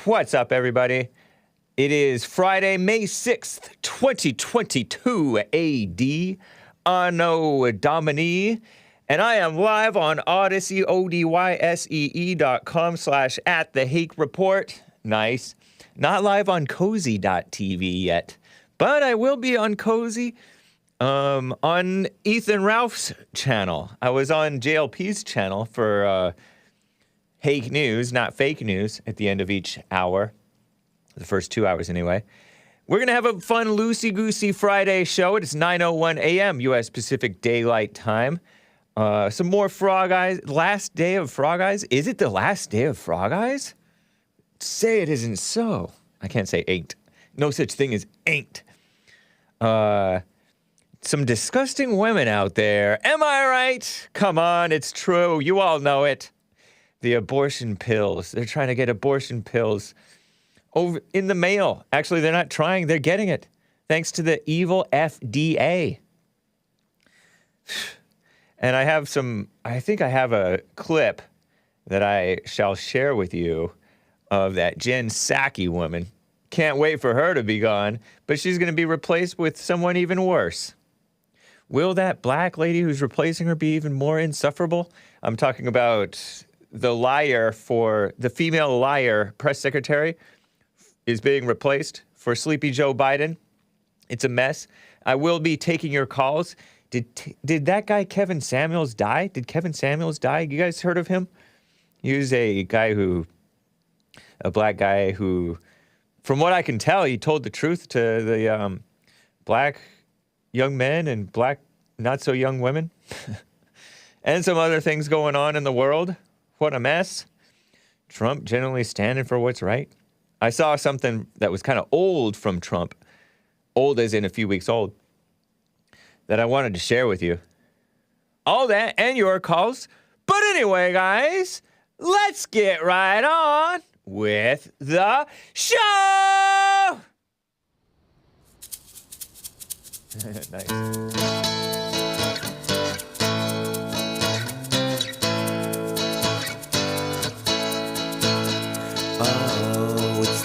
What's up, everybody? It is Friday, May 6th, 2022 AD, Anno Domini, and I am live on Odyssey, odyssee.com/@the-Hake-Report. Nice. Not live on cozy.tv yet, but I will be on Cozy on Ethan Ralph's channel. I was on JLP's channel for Hake News, not fake news, at the end of each hour. The first 2 hours, anyway. We're going to have a fun, loosey-goosey Friday show. It's 9:01 a.m. U.S. Pacific Daylight Time. Some more Frog Eyes. Last day of Frog Eyes? Is it the last day of Frog Eyes? Say it isn't so. I can't say ain't. No such thing as ain't. Some disgusting women out there. Am I right? Come on, it's true. You all know it. The abortion pills. They're trying to get abortion pills over in the mail. Actually, they're not trying. They're getting it. Thanks to the evil FDA. And I think I have a clip that I shall share with you of that Jen Psaki woman. Can't wait for her to be gone, but she's going to be replaced with someone even worse. Will that black lady who's replacing her be even more insufferable? I'm talking about the female liar press secretary is being replaced for Sleepy Joe Biden. It's a mess. I will be taking your calls. Did that guy Kevin Samuels die? Did Kevin Samuels die? You guys heard of him? He was a black guy who, from what I can tell, he told the truth to the black young men and black not so young women. And some other things going on in the world. What a mess. Trump generally standing for what's right. I saw something that was kind of old from Trump, old as in a few weeks old, that I wanted to share with you. All that and your calls. But anyway, guys, let's get right on with the show! Nice.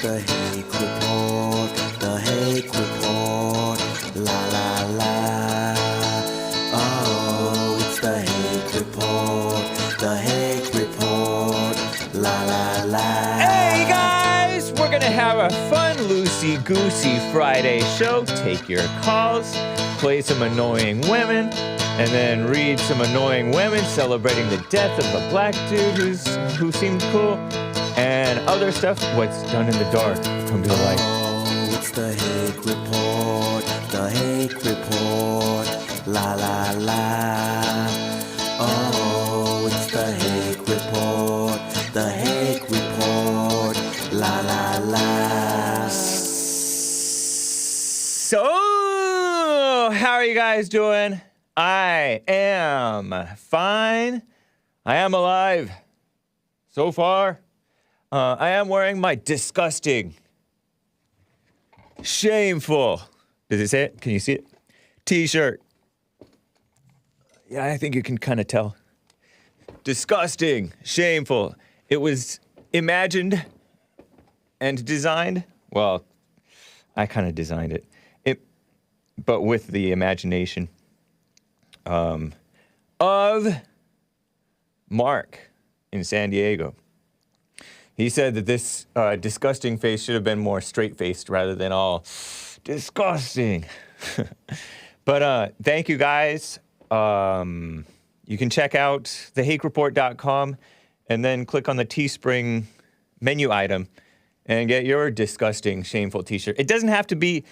The Hake Report, the Hake Report, la la la. Oh, it's the Hake Report, the Hake Report, la la la. Hey guys, we're gonna have a fun, loosey-goosey Friday show. Take your calls, play some annoying women, and then read some annoying women celebrating the death of a black dude who seemed cool. And other stuff, what's done in the dark come to the light. Oh, it's the Hake Report, the Hake Report, la la la. Oh, it's the Hake Report, the Hake Report, la la la. So, how are you guys doing? I am fine. I am alive. So far. I am wearing my disgusting, shameful, does it say it? Can you see it? T-shirt. Yeah, I think you can kind of tell. Disgusting, shameful. It was imagined and designed. Well, I kind of designed it. But with the imagination of Mark in San Diego. He said that this disgusting face should have been more straight-faced rather than all disgusting. But thank you, guys. You can check out thehakereport.com and then click on the Teespring menu item and get your disgusting, shameful T-shirt. It doesn't have to be.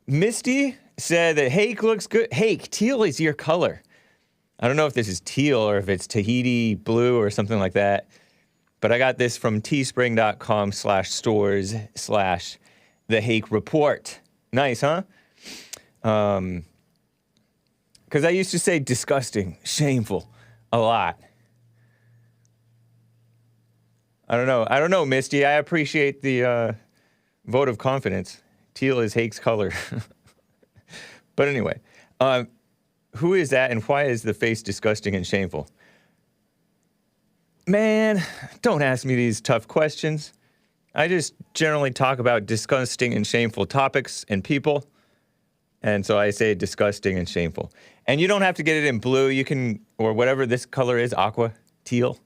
Misty said that Hake looks good. Hake, teal is your color. I don't know if this is teal or if it's Tahiti blue or something like that. But I got this from teespring.com/stores/The Hake Report. Nice, huh? Because I used to say disgusting, shameful a lot. I don't know, Misty. I appreciate the vote of confidence. Teal is Hake's color. But anyway, Who is that, and why is the face disgusting and shameful? Man, don't ask me these tough questions. I just generally talk about disgusting and shameful topics and people. And so I say disgusting and shameful. And you don't have to get it in blue. You can, or whatever this color is, aqua, teal,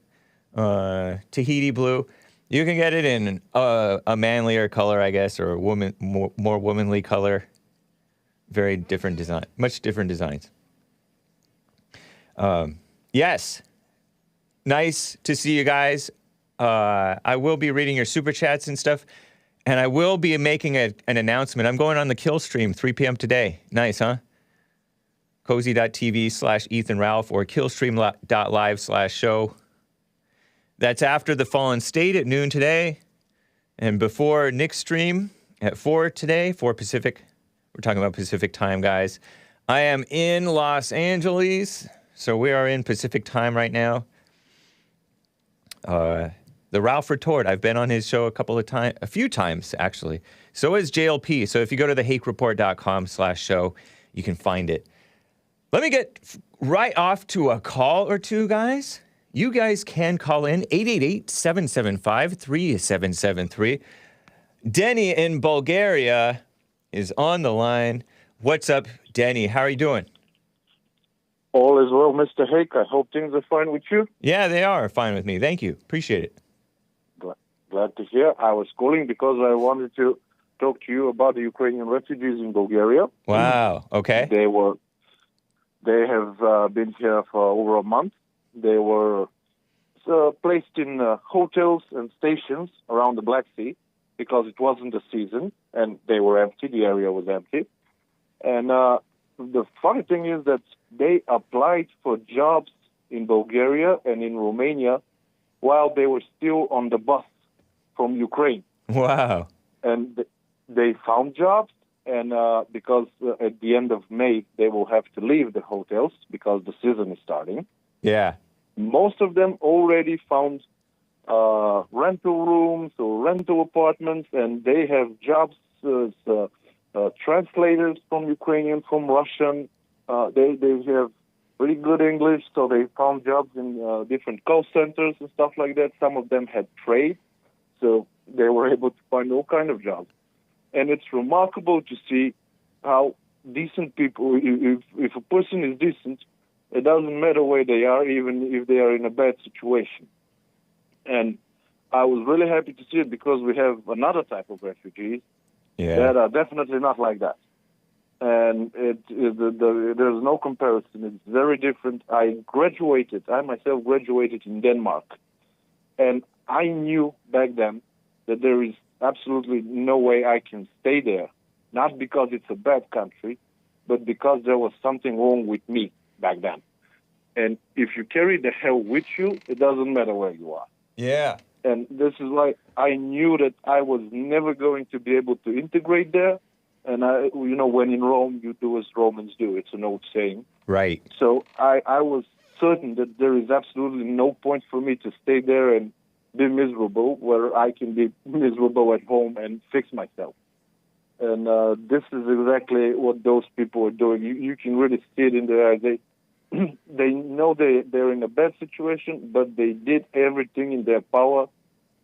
Tahiti blue. You can get it in a manlier color, I guess, or a more womanly color. Very different design, much different designs. Yes. Nice to see you guys. I will be reading your super chats and stuff. And I will be making an announcement. I'm going on the Killstream 3 p.m. today. Nice, huh? Cozy.tv/EthanRalph or Killstream.live/show. That's after the Fallen State at noon today. And before Nick's stream at 4 today, 4 Pacific. We're talking about Pacific time, guys. I am in Los Angeles. So we are in Pacific time right now. The Ralph Retort, I've been on his show a few times, actually. So is JLP. So if you go to thehakereport.com/show, you can find it. Let me get right off to a call or two, guys. You guys can call in 888-775-3773. Denny in Bulgaria is on the line. What's up, Denny? How are you doing? All is well, Mr. Hake. I hope things are fine with you. Yeah, they are fine with me. Thank you. Appreciate it. Glad to hear. I was calling because I wanted to talk to you about the Ukrainian refugees in Bulgaria. Wow. Okay. They have been here for over a month. They were placed in hotels and stations around the Black Sea because it wasn't the season and they were empty. The area was empty. And the funny thing is that they applied for jobs in Bulgaria and in Romania while they were still on the bus from Ukraine. Wow. And they found jobs, and because at the end of May, they will have to leave the hotels because the season is starting. Yeah. Most of them already found rental rooms or rental apartments, and they have jobs as translators from Ukrainian, from Russian. They have pretty good English, so they found jobs in different call centers and stuff like that. Some of them had trade, so they were able to find all kind of jobs. And it's remarkable to see how decent people, if a person is decent, it doesn't matter where they are, even if they are in a bad situation. And I was really happy to see it because we have another type of refugees that are definitely not like that. And there's no comparison. It's very different. I myself graduated in Denmark. And I knew back then that there is absolutely no way I can stay there. Not because it's a bad country, but because there was something wrong with me back then. And if you carry the hell with you, it doesn't matter where you are. Yeah. And this is why I knew that I was never going to be able to integrate there. And, when in Rome, you do as Romans do. It's an old saying. Right. So I was certain that there is absolutely no point for me to stay there and be miserable where I can be miserable at home and fix myself. And this is exactly what those people are doing. You can really see it in their eyes. They know they're in a bad situation, but they did everything in their power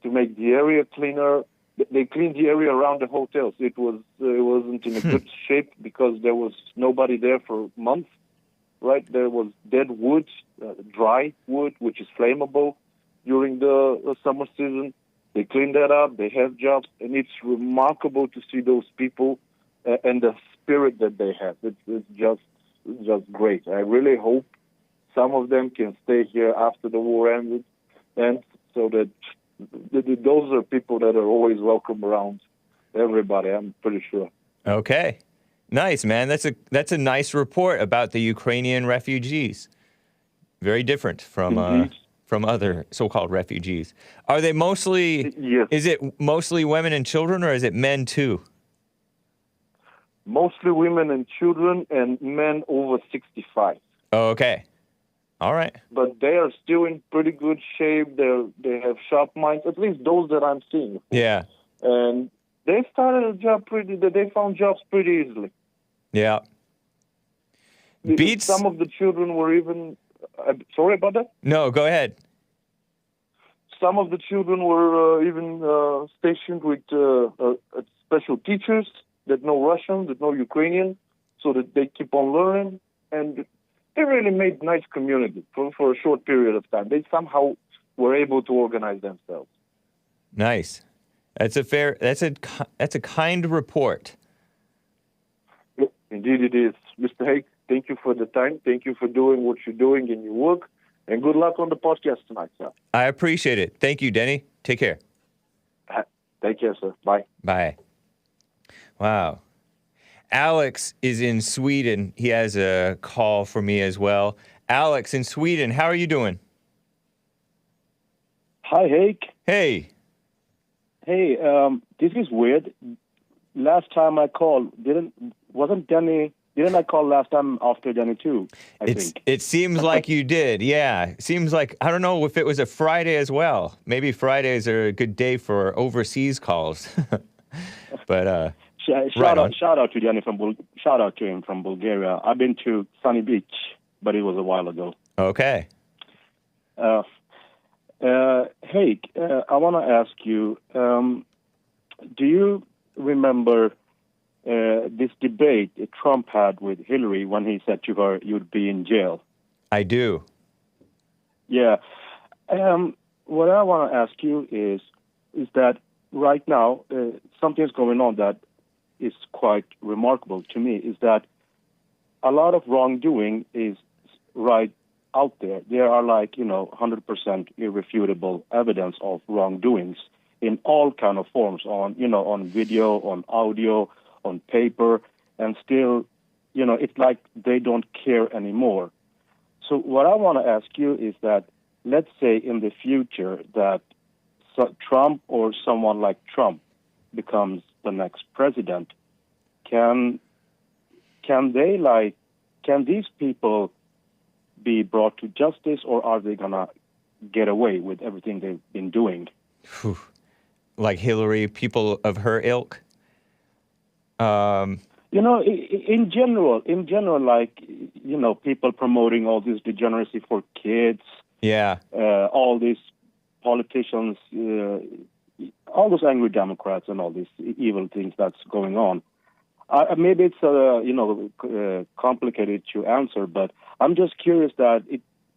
to make the area cleaner. They cleaned the area around the hotels. It wasn't in a good shape because there was nobody there for months, right? There was dead wood, dry wood, which is flammable during the summer season. They cleaned that up. They have jobs, and it's remarkable to see those people and the spirit that they have. It's just great. I really hope some of them can stay here after the war ends, and so that those are people that are always welcome around everybody, I'm pretty sure. Okay. Nice, man. That's a nice report about the Ukrainian refugees. Very different from other so-called refugees. Are they mostly, yes. Is it mostly women and children, or is it men too? Mostly women and children and men over 65. Oh, okay. All right. But they are still in pretty good shape. They have sharp minds, at least those that I'm seeing. Yeah. And they started they found jobs pretty easily. Yeah. Beats? Some of the children were even... sorry about that? No, go ahead. Some of the children were even stationed with special teachers that know Russian, that know Ukrainian, so that they keep on learning. And they really made nice community for a short period of time. They somehow were able to organize themselves. Nice. That's a kind report. Indeed it is. Mr. Hake, thank you for the time. Thank you for doing what you're doing in your work. And good luck on the podcast tonight, sir. I appreciate it. Thank you, Denny. Take care. Take care, sir. Bye. Bye. Wow. Alex is in Sweden. He has a call for me as well. Alex in Sweden, how are you doing? Hi, Hake. Hey. Hey, this is weird. Last time I called, didn't I call last time after Denny too? I think. It seems like you did, yeah. Seems like, I don't know if it was a Friday as well. Maybe Fridays are a good day for overseas calls. But shout out to Denny shout out to him from Bulgaria. I've been to Sunny Beach, but it was a while ago. Okay. Hake, I want to ask you, do you remember this debate Trump had with Hillary when he said to her, you'd be in jail? I do. Yeah. What I want to ask you is that right now, something's going on that is quite remarkable to me, is that a lot of wrongdoing is right out there. There are 100% irrefutable evidence of wrongdoings in all kind of forms, on video, on audio, on paper, and still, it's like they don't care anymore. So what I want to ask you is that, let's say in the future that Trump or someone like Trump becomes the next president, can these people be brought to justice, or are they gonna get away with everything they've been doing? Whew. Like Hillary, people of her ilk? In general, people promoting all this degeneracy for kids. Yeah. All these politicians, all those angry Democrats and all these evil things that's going on. Maybe it's complicated to answer, but I'm just curious that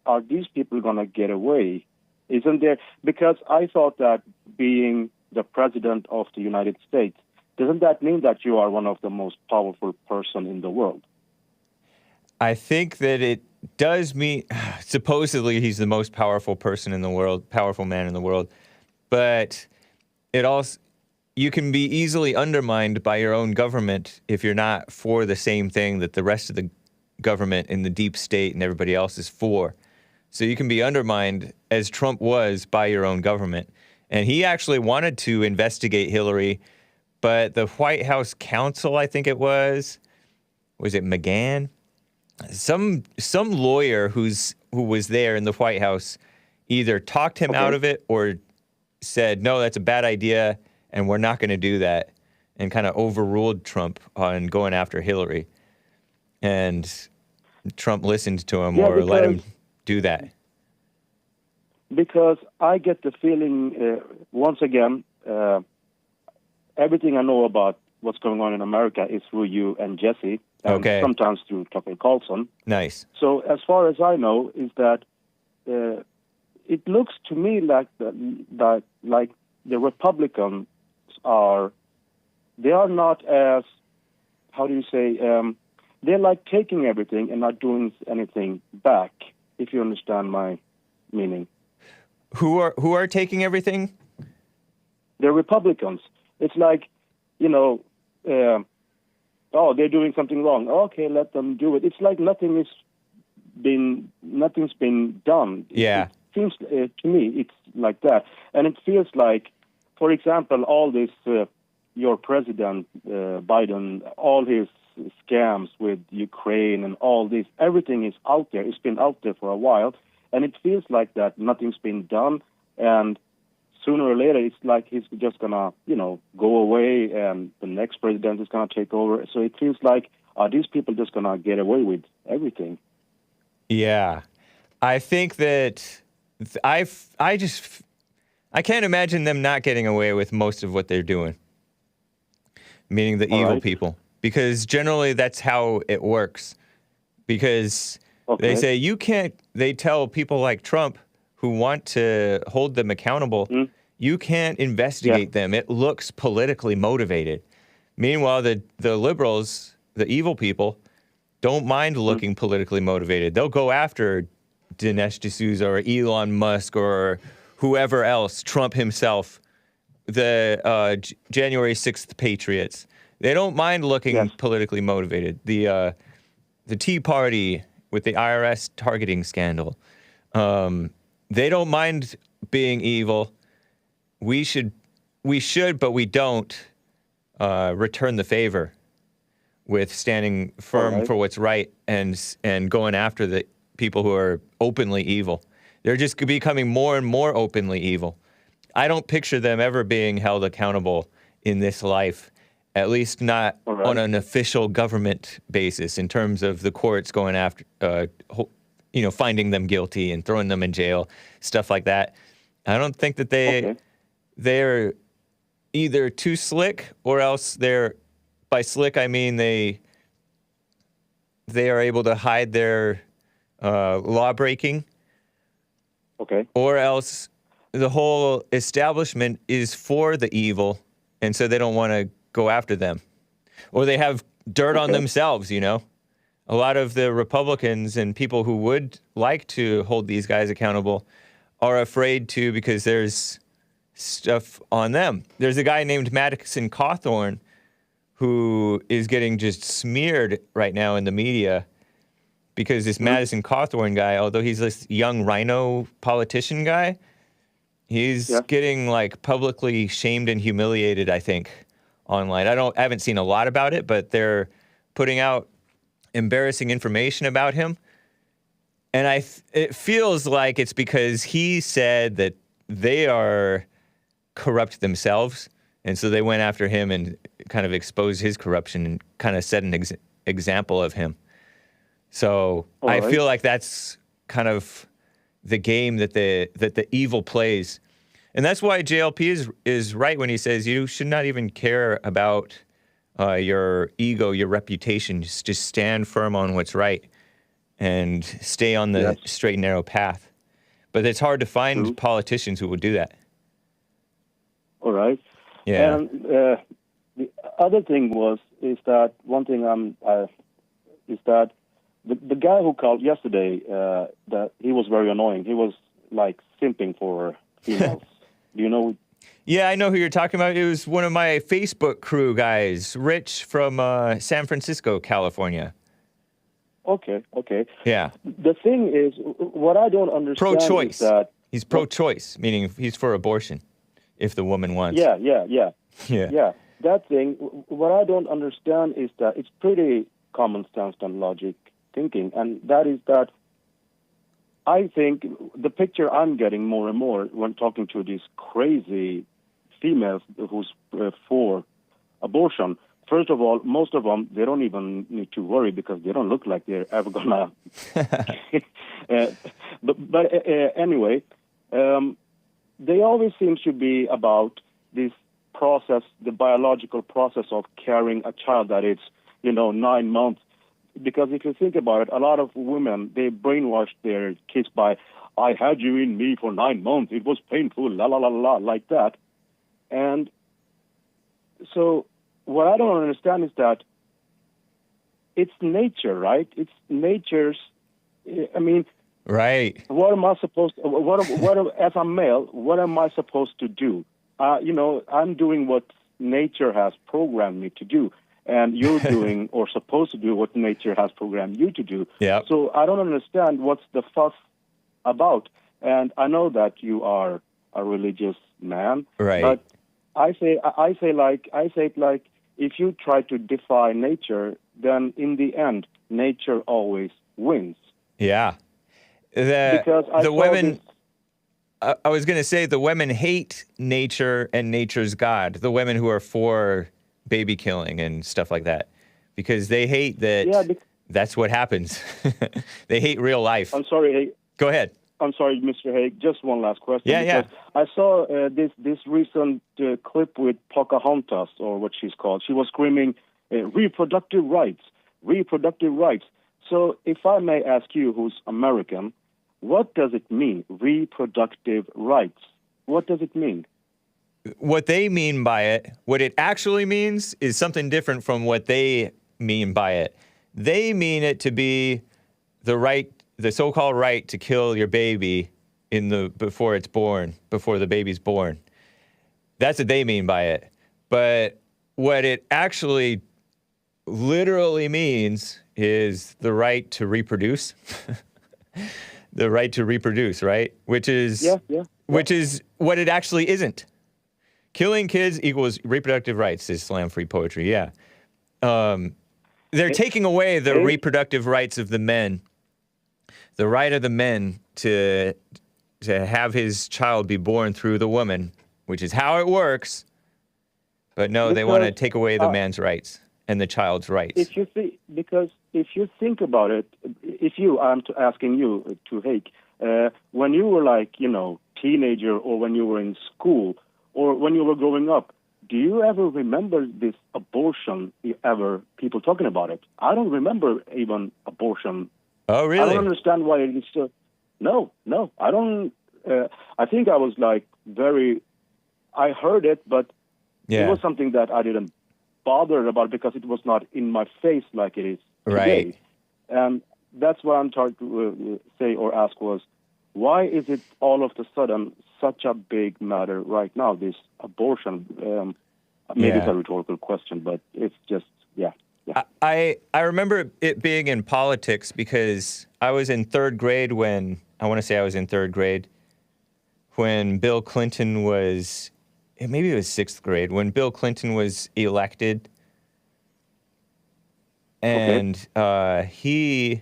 are these people going to get away? Isn't there? Because I thought that being the president of the United States, doesn't that mean that you are one of the most powerful person in the world? I think that it does mean, supposedly he's the most powerful person in the world, powerful man in the world, but it also, you can be easily undermined by your own government if you're not for the same thing that the rest of the government in the deep state and everybody else is for. So you can be undermined, as Trump was, by your own government. And he actually wanted to investigate Hillary, but the White House counsel, I think it was it McGahn? Some lawyer who was there in the White House either talked him out of it or said, no, that's a bad idea, and we're not going to do that, and kind of overruled Trump on going after Hillary. And Trump listened to him or let him do that. Because I get the feeling, once again, everything I know about what's going on in America is through you and Jesse, and sometimes through Tucker Carlson. Nice. So as far as I know, is that it looks to me like that the Republicans they are not as, how do you say, they're like taking everything and not doing anything back, if you understand my meaning. Who are taking everything? The Republicans. It's like, they're doing something wrong. Okay, let them do it. It's like nothing's been done. Yeah. It seems to me it's like that, and it feels like, for example, all this your president Biden, all his scams with Ukraine and all this, everything is out there. It's been out there for a while, and it feels like that nothing's been done. And sooner or later, it's like he's just gonna, go away, and the next president is gonna take over. So it feels like, are these people just gonna get away with everything? Yeah, I think that I can't imagine them not getting away with most of what they're doing, meaning the evil people, because generally that's how it works. Because they say you can't. They tell people like Trump, who want to hold them accountable, you can't investigate them. It looks politically motivated. Meanwhile, the liberals, the evil people, don't mind looking politically motivated. They'll go after Dinesh D'Souza or Elon Musk or whoever else, Trump himself, the January 6th Patriots. They don't mind looking politically motivated. The Tea Party with the IRS targeting scandal. They don't mind being evil. We should, but we don't return the favor with standing firm for what's right and going after the people who are openly evil. They're just becoming more and more openly evil. I don't picture them ever being held accountable in this life, at least not on an official government basis in terms of the courts going after, finding them guilty and throwing them in jail, stuff like that. I don't think that they're either too slick or else by slick I mean they are able to hide their law breaking. Or else the whole establishment is for the evil, and so they don't want to go after them. Or they have dirt on themselves, A lot of the Republicans and people who would like to hold these guys accountable are afraid to because there's stuff on them. There's a guy named Madison Cawthorn who is getting just smeared right now in the media because this Madison Cawthorn guy, although he's this young rhino politician guy, he's getting like publicly shamed and humiliated, I think, online. I haven't seen a lot about it, but they're putting out embarrassing information about him. And it feels like it's because he said that they are corrupt themselves. And so they went after him and kind of exposed his corruption and kind of set an example of him. So I feel like that's kind of the game that the evil plays. And that's why JLP is right when he says you should not even care about your ego, your reputation. Just stand firm on what's right and stay on the straight and narrow path. But it's hard to find politicians who will do that. All right. Yeah. And the other thing is that one thing is that the guy who called yesterday, that he was very annoying. He was like simping for females. Do you know? Yeah, I know who you're talking about. It was one of my Facebook crew guys, Rich from San Francisco, California. Okay. Yeah. The thing is, what I don't understand pro-choice. is that he's pro-choice, meaning he's for abortion if the woman wants. Yeah. That thing, what I don't understand is that it's pretty common sense and logic thinking, and that is that I think the picture I'm getting more and more when talking to these crazy females who's for abortion. First of all, most of them, they don't even need to worry because they don't look like they're ever gonna. But anyway, they always seem to be about this process, the biological process of carrying a child that is, 9 months. Because if you think about it, a lot of women, they brainwash their kids by, I had you in me for 9 months. It was painful, la, la, la, la, like that. And so what I don't understand is that it's nature, right? It's nature's, right. What am I supposed to, as a male, what am I supposed to do? I'm doing what nature has programmed me to do. And you're doing or supposed to do what nature has programmed you to do. Yeah. So I don't understand what's the fuss about. And I know that you are a religious man. Right. But I say it like if you try to defy nature, then in the end, nature always wins. Yeah. Because the women. I was going to say the women hate nature and nature's God, the women who are for baby killing and stuff like that, because they hate that that's what happens. They hate real life. I'm sorry, Hake. Go ahead. I'm sorry, Mr. Hake. Just one last question. Yeah. I saw this recent clip with Pocahontas, or what she's called. She was screaming, reproductive rights, reproductive rights. So if I may ask you, who's American, what does it mean, reproductive rights? What does it mean? What they mean by it, what it actually means is something different from what they mean by it. They mean it to be the right, the so-called right to kill your baby before it's born, before the baby's born. That's what they mean by it. But what it actually literally means is the right to reproduce. The right to reproduce, right? Which is what it actually isn't. Killing kids equals reproductive rights is slam-free poetry, yeah. They're taking away the reproductive rights of the men, the right of the men to have his child be born through the woman, which is how it works. But no, they want to take away the man's rights and the child's rights. Because if you think about it, I'm asking you to Hake, when you were teenager, or when you were in school, or when you were growing up, do you ever remember this abortion, people talking about it? I don't remember even abortion. Oh, really? I don't understand why it is so. No, I don't. I think I was I heard it, but it was something that I didn't bother about because it was not in my face like it is today. Right. And that's what I'm trying to say or ask was, why is it all of a sudden such a big matter right now, this abortion? Maybe it's a rhetorical question, but it's just, yeah. I remember it being in politics because I was in third grade when Bill Clinton was, maybe it was sixth grade, when Bill Clinton was elected. And he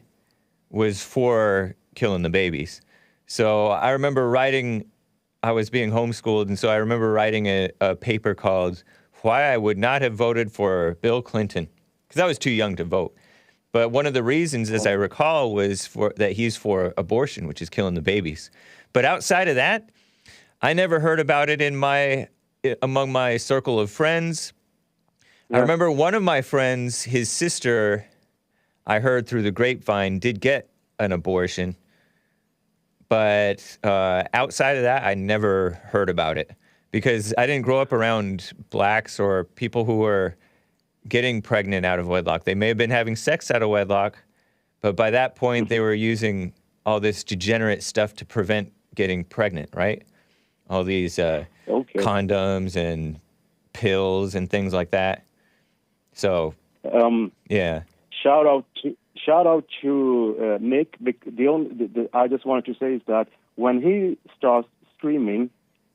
was for killing the babies. So I remember I was being homeschooled, and so I remember writing a paper called Why I Would Not Have Voted for Bill Clinton, because I was too young to vote. But one of the reasons, as I recall, was that he's for abortion, which is killing the babies. But outside of that, I never heard about it among my circle of friends. Yeah. I remember one of my friends, his sister, I heard through the grapevine, did get an abortion. But outside of that, I never heard about it because I didn't grow up around blacks or people who were getting pregnant out of wedlock. They may have been having sex out of wedlock, but by that point, they were using all this degenerate stuff to prevent getting pregnant, right? All these condoms and pills and things like that. So, yeah. Shout out to Nick. I just wanted to say is that when he starts streaming,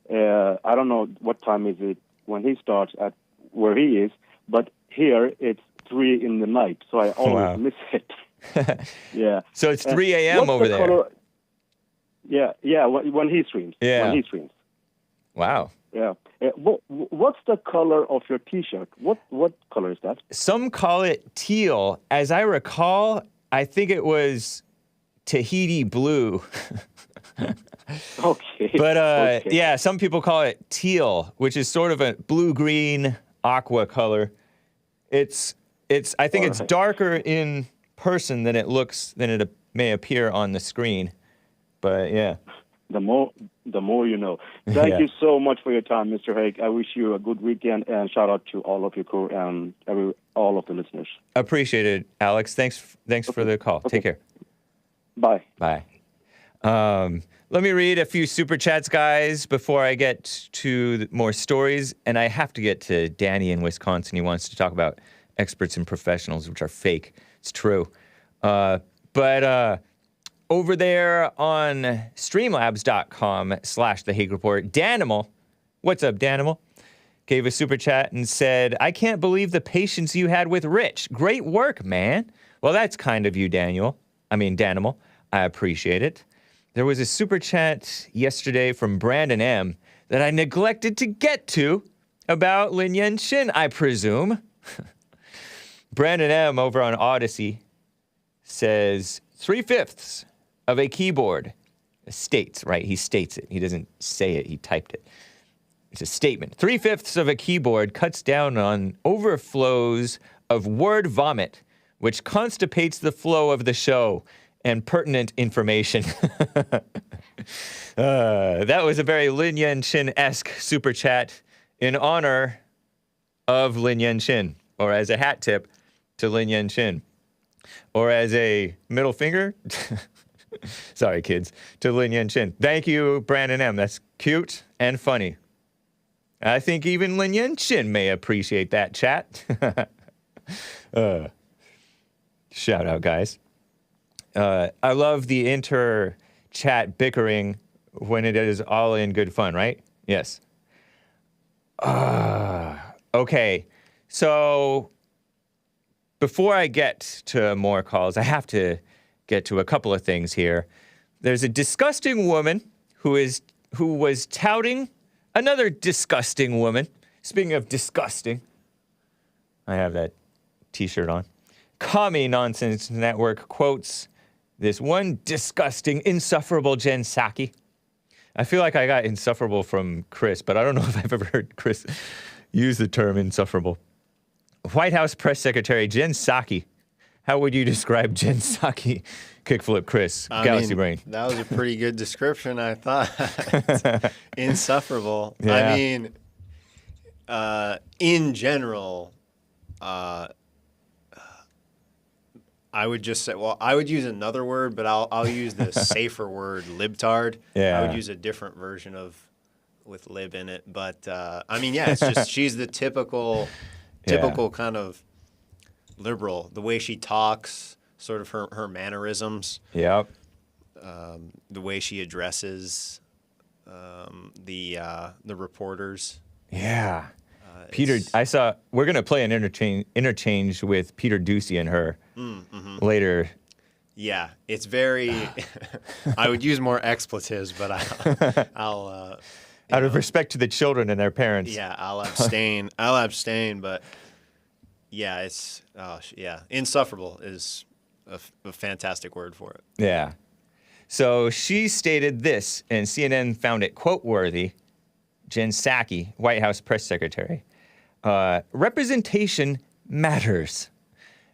I don't know what time is it when he starts at where he is, but here it's 3 a.m, so I always miss it. Yeah. So it's 3 a.m. over there. Color? Yeah. When he streams. Yeah. When he streams. Wow. Yeah. What's the color of your T-shirt? What color is that? Some call it teal. As I recall, I think it was Tahiti blue. Okay. But yeah, some people call it teal, which is sort of a blue-green aqua color. I think it's darker in person than it may appear on the screen. But yeah. The more you know. Thank you so much for your time, Mr. Hake. I wish you a good weekend, and shout out to all of your crew and all of the listeners. Appreciate it, Alex. Thanks for the call. Take care. Bye. Bye. Let me read a few super chats, guys, before I get to more stories. And I have to get to Danny in Wisconsin. He wants to talk about experts and professionals, which are fake. It's true. But over there on streamlabs.com/The Hake Report, Danimal, what's up, Danimal? Gave a super chat and said, I can't believe the patience you had with Rich. Great work, man. Well, that's kind of you, Danimal. I appreciate it. there was a super chat yesterday from Brandon M. that I neglected to get to about Lin Yen Chin, I presume. Brandon M. over on Odyssey says 3/5 of a keyboard states, right? He states it. He doesn't say it. He typed it. It's a statement. 3/5 of a keyboard cuts down on overflows of word vomit, which constipates the flow of the show and pertinent information. That was a very Lin Yen Chin-esque super chat in honor of Lin Yen Chin, or as a hat tip to Lin Yen Chin, or as a middle finger, sorry kids, to Lin Yen Chin. Thank you, Brandon M. That's cute and funny. I think even Lin Yen Chin may appreciate that chat. Shout out, guys. I love the inter-chat bickering when it is all in good fun, right? Yes. Okay, so before I get to more calls, I have to get to a couple of things here. There's a disgusting woman who was touting another disgusting woman. Speaking of disgusting, I have that T-shirt on. Commie Nonsense Network quotes this one disgusting, insufferable Jen Psaki. I feel like I got insufferable from Chris, but I don't know if I've ever heard Chris use the term insufferable. White House Press Secretary Jen Psaki. How would you describe Jen Psaki? Kickflip Chris, Galaxy Brain. That was a pretty good description, I thought. Insufferable. Yeah. I mean, in general, I would just say, well, I would use another word, but I'll use the safer word, libtard. Yeah. I would use a different version with lib in it. But, I mean, yeah, it's just, she's the typical kind of liberal. The way she talks, sort of her mannerisms. Yep. The way she addresses the reporters. Yeah. Peter, I saw, we're going to play an interchange with Peter Ducey and her later. Yeah, it's very, I would use more expletives, but I'll out of respect to the children and their parents. Yeah, I'll abstain, but yeah, it's, insufferable is a fantastic word for it. Yeah. So she stated this, and CNN found it quote-worthy. Jen Psaki, White House press secretary. Representation matters.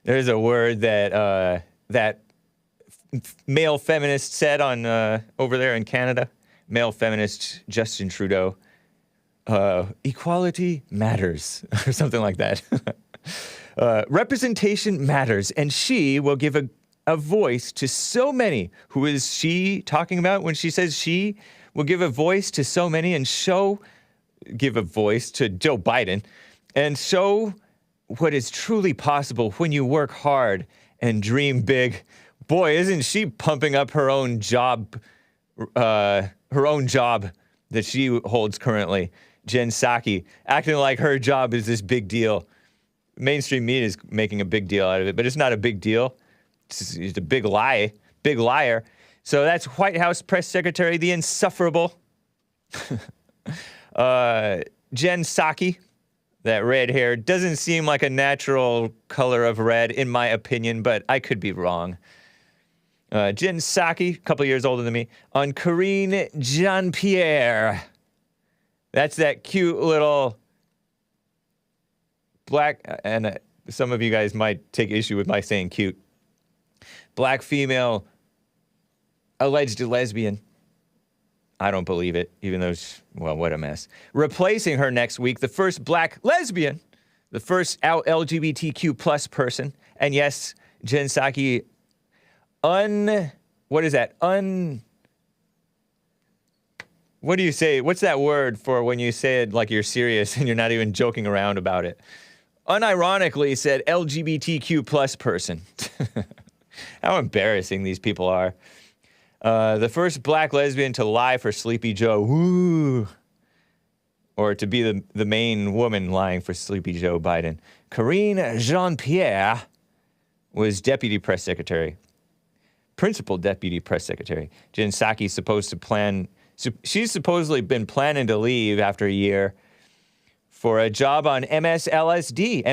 There's a word that male feminist said on over there in Canada. Male feminist Justin Trudeau. Equality matters, or something like that. Representation matters, and she will give a voice to so many. Who is she talking about when she says she will give a voice to so many and give a voice to Joe Biden and show what is truly possible when you work hard and dream big. Boy, isn't she pumping up her own job that she holds currently. Jen Psaki, acting like her job is this big deal. Mainstream media is making a big deal out of it, but it's not a big deal. It's a big lie, big liar. So that's White House Press Secretary, the insufferable Jen Psaki. That red hair doesn't seem like a natural color of red, in my opinion, but I could be wrong. Jen Psaki, a couple years older than me, on Karine Jean-Pierre. That's that cute little black, and some of you guys might take issue with my saying cute, black female, alleged lesbian. I don't believe it, even though, well, what a mess. Replacing her next week, the first black lesbian, the first LGBTQ plus person, and yes, Jen Psaki, what is that? What do you say? What's that word for when you say it like you're serious and you're not even joking around about it? Unironically said LGBTQ plus person. How embarrassing these people are. The first black lesbian to lie for Sleepy Joe. Woo. Or to be the main woman lying for Sleepy Joe Biden. Karine Jean-Pierre was deputy press secretary. principal deputy press secretary. Jen Psaki is supposed to she's supposedly been planning to leave after a year for a job on MSDNC.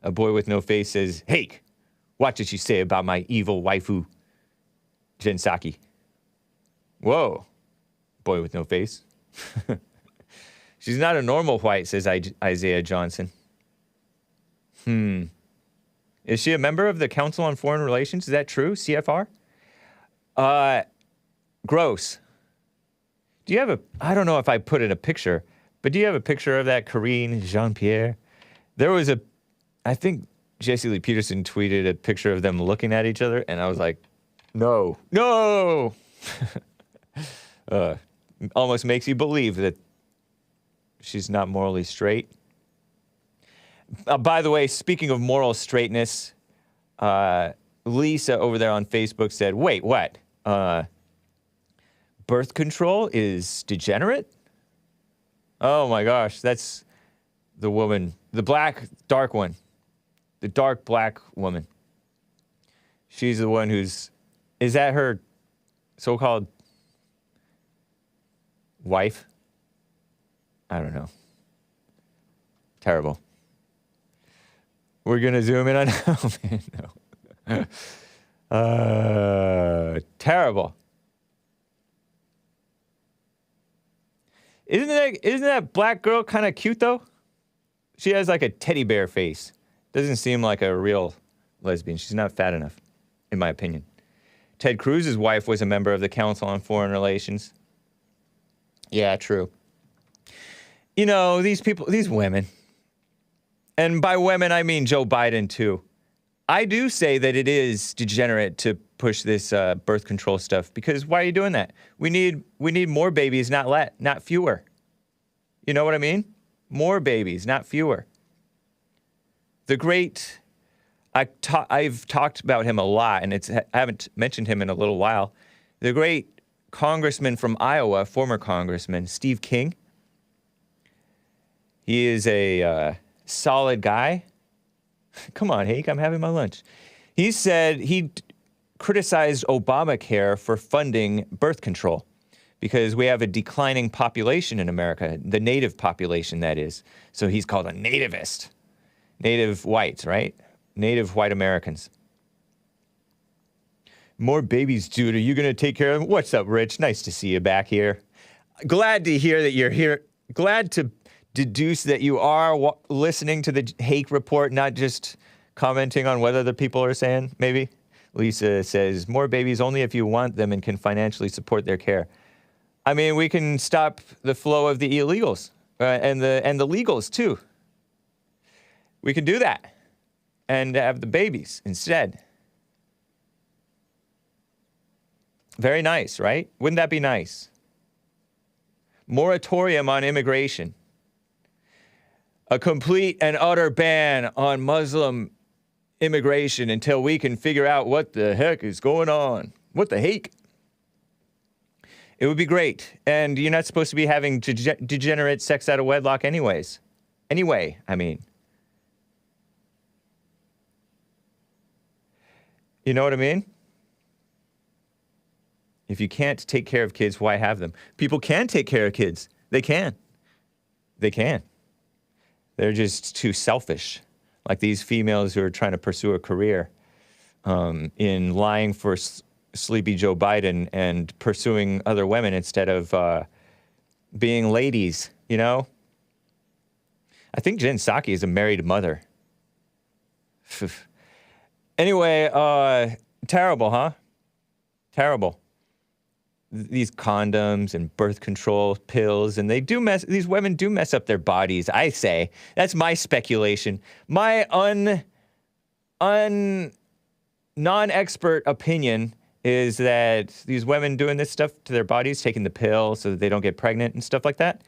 A boy with no face says, Hake, what did she say about my evil waifu, Jen Psaki? Whoa, boy with no face. She's not a normal white, says Isaiah Johnson. Is she a member of the Council on Foreign Relations? Is that true, CFR? Gross. Do you have I don't know if I put in a picture, but do you have a picture of that Karine Jean-Pierre? There was I think Jesse Lee Peterson tweeted a picture of them looking at each other, and I was like, no. Almost makes you believe that she's not morally straight. By the way, speaking of moral straightness, Lisa over there on Facebook said, wait, what? Birth control is degenerate? Oh my gosh, that's the woman, the black, dark one. The dark black woman. She's the one is that her so-called wife? I don't know. Terrible. We're going to zoom in on, oh man, no. Terrible. Isn't that black girl kind of cute though? She has like a teddy bear face. Doesn't seem like a real lesbian. She's not fat enough, in my opinion. Ted Cruz's wife was a member of the Council on Foreign Relations. Yeah, true. You know, these women, and by women I mean Joe Biden too. I do say that it is degenerate to push this birth control stuff, because why are you doing that? We need more babies, not fewer. You know what I mean? More babies, not fewer. The great, I've talked about him a lot, and I haven't mentioned him in a little while. The great congressman from Iowa, former congressman, Steve King. He is a solid guy. Come on, Hake, I'm having my lunch. He said he criticized Obamacare for funding birth control because we have a declining population in America, the native population, that is. So he's called a nativist. Native whites, right? Native white Americans. More babies, dude. Are you going to take care of them? What's up, Rich? Nice to see you back here. Glad to hear that you're here. Glad to deduce that you are listening to the Hake Report, not just commenting on what other people are saying, maybe. Lisa says, more babies only if you want them and can financially support their care. I mean, we can stop the flow of the illegals and the legals, too. We can do that and have the babies instead. Very nice, right? Wouldn't that be nice? Moratorium on immigration. A complete and utter ban on Muslim immigration until we can figure out what the heck is going on. What the heck? It would be great. And you're not supposed to be having degenerate sex out of wedlock anyways. Anyway, I mean. You know what I mean? If you can't take care of kids, why have them? People can take care of kids. They can. They can. They're just too selfish. Like these females who are trying to pursue a career in lying for sleepy Joe Biden and pursuing other women instead of being ladies, you know? I think Jen Psaki is a married mother. Anyway, terrible, huh? Terrible. These condoms and birth control pills, and these women do mess up their bodies, I say. That's my speculation. My non-expert opinion is that these women doing this stuff to their bodies, taking the pill so that they don't get pregnant and stuff like that,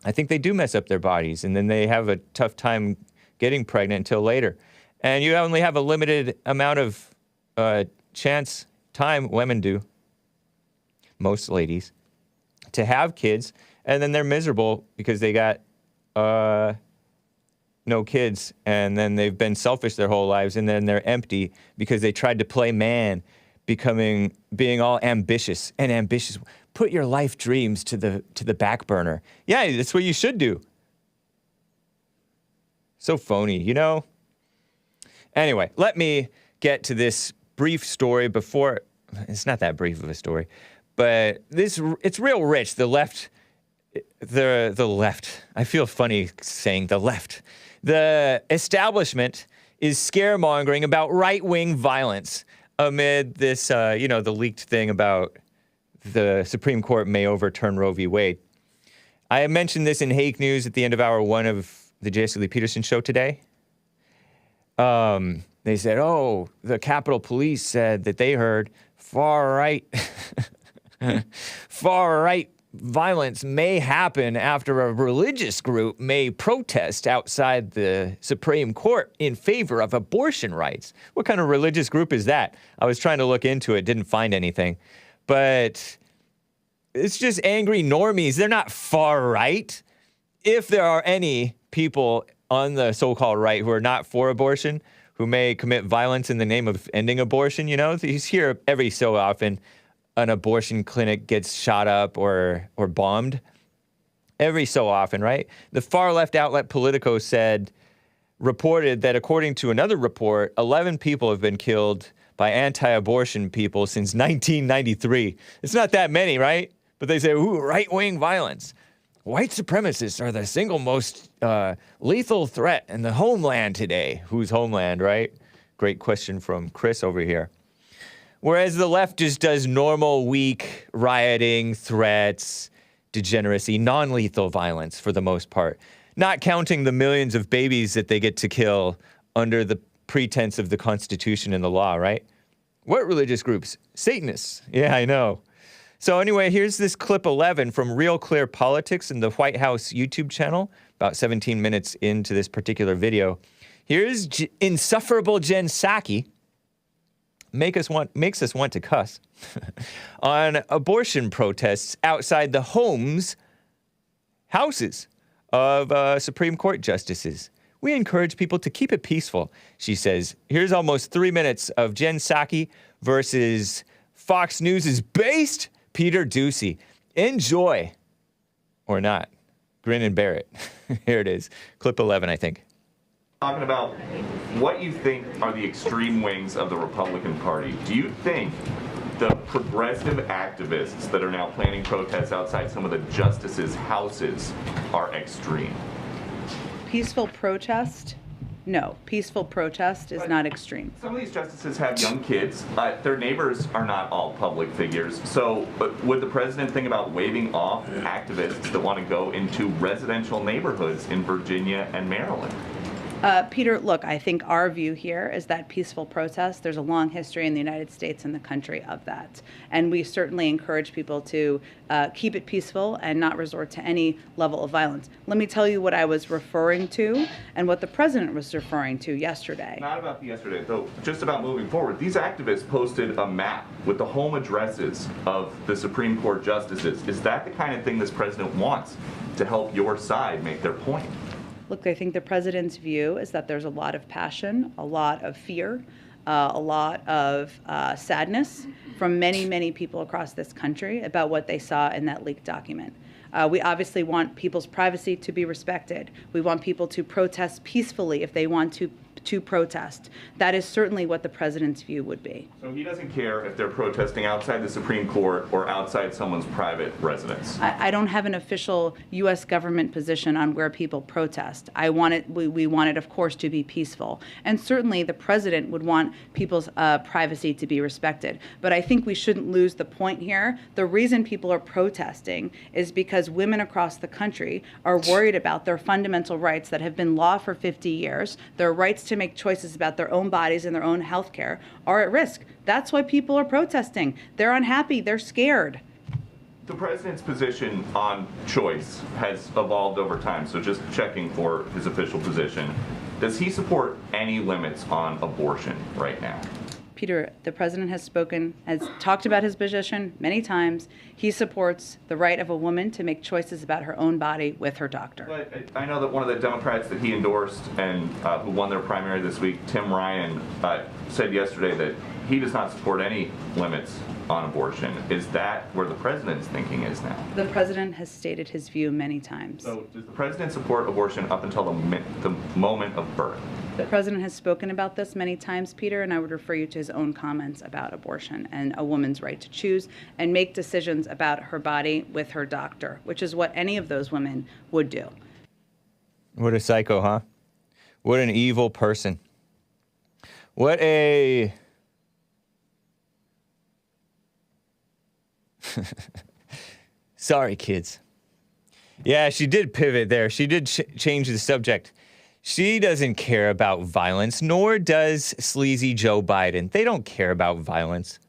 I think they do mess up their bodies, and then they have a tough time getting pregnant until later. And you only have a limited amount of time, women do, most ladies, to have kids, and then they're miserable because they got no kids, and then they've been selfish their whole lives, and then they're empty because they tried to play man, being all ambitious. Put your life dreams to the back burner. Yeah, that's what you should do. So phony, you know? Anyway, let me get to this brief story before. It's not that brief of a story, but it's real rich. The left. I feel funny saying the left. The establishment is scaremongering about right-wing violence amid this, the leaked thing about the Supreme Court may overturn Roe v. Wade. I mentioned this in Hake News at the end of hour 1 of the Jason Lee Peterson show today. They said, the Capitol Police said that they heard far-right violence may happen after a religious group may protest outside the Supreme Court in favor of abortion rights. What kind of religious group is that? I was trying to look into it, didn't find anything. But it's just angry normies. They're not far right. If there are any people on the so-called right who are not for abortion, who may commit violence in the name of ending abortion, you hear every so often an abortion clinic gets shot up or bombed. Every so often, right? The far-left outlet Politico reported that according to another report, 11 people have been killed by anti-abortion people since 1993. It's not that many, right? But they say, right-wing violence. White supremacists are the single most lethal threat in the homeland today. Whose homeland, right? Great question from Chris over here. Whereas the left just does normal, weak rioting, threats, degeneracy, non-lethal violence for the most part. Not counting the millions of babies that they get to kill under the pretense of the Constitution and the law, right? What religious groups? Satanists. Yeah, I know. So anyway, here's this clip 11 from Real Clear Politics in the White House YouTube channel, about 17 minutes into this particular video. Here's Insufferable Jen Psaki, makes us want to cuss, on abortion protests outside the houses of Supreme Court justices. We encourage people to keep it peaceful, she says. Here's almost 3 minutes of Jen Psaki versus Fox News' based Peter Doocy. Enjoy. Or not. Grin and bear it. Here it is. Clip 11, I think. Talking about what you think are the extreme wings of the Republican Party. Do you think the progressive activists that are now planning protests outside some of the justices' houses are extreme? Peaceful protest? No. Peaceful protest is not extreme. Some of these justices have young kids. Their neighbors are not all public figures. So would the president think about waving off activists that want to go into residential neighborhoods in Virginia and Maryland? Peter, look, I think our view here is that peaceful protest, there's a long history in the United States and the country of that. And we certainly encourage people to keep it peaceful and not resort to any level of violence. Let me tell you what I was referring to and what the president was referring to yesterday. Not about the yesterday, though, just about moving forward. These activists posted a map with the home addresses of the Supreme Court justices. Is that the kind of thing this president wants to help your side make their point? Look, I think the president's view is that there's a lot of passion, a lot of fear, a lot of sadness from many, many people across this country about what they saw in that leaked document. We obviously want people's privacy to be respected. We want people to protest peacefully if they want to protest. That is certainly what the president's view would be. So he doesn't care if they're protesting outside the Supreme Court or outside someone's private residence? I don't have an official U.S. government position on where people protest. We want it, of course, to be peaceful. And certainly the president would want people's privacy to be respected. But I think we shouldn't lose the point here. The reason people are protesting is because women across the country are worried about their fundamental rights that have been law for 50 years, their rights to make choices about their own bodies and their own health care are at risk. That's why people are protesting. They're unhappy. They're scared. The president's position on choice has evolved over time, so just checking for his official position. Does he support any limits on abortion right now? Peter, the president has talked about his position many times. He supports the right of a woman to make choices about her own body with her doctor. But I know that one of the Democrats that he endorsed and who won their primary this week, Tim Ryan, said yesterday that he does not support any limits on abortion. Is that where the president's thinking is now? The president has stated his view many times. So does the president support abortion up until the moment of birth? The president has spoken about this many times, Peter, and I would refer you to his own comments about abortion and a woman's right to choose and make decisions about her body with her doctor, which is what any of those women would do. What a psycho, huh? What an evil person. What a... Sorry, kids. Yeah, she did pivot there. She did change the subject. She doesn't care about violence, nor does sleazy Joe Biden. They don't care about violence.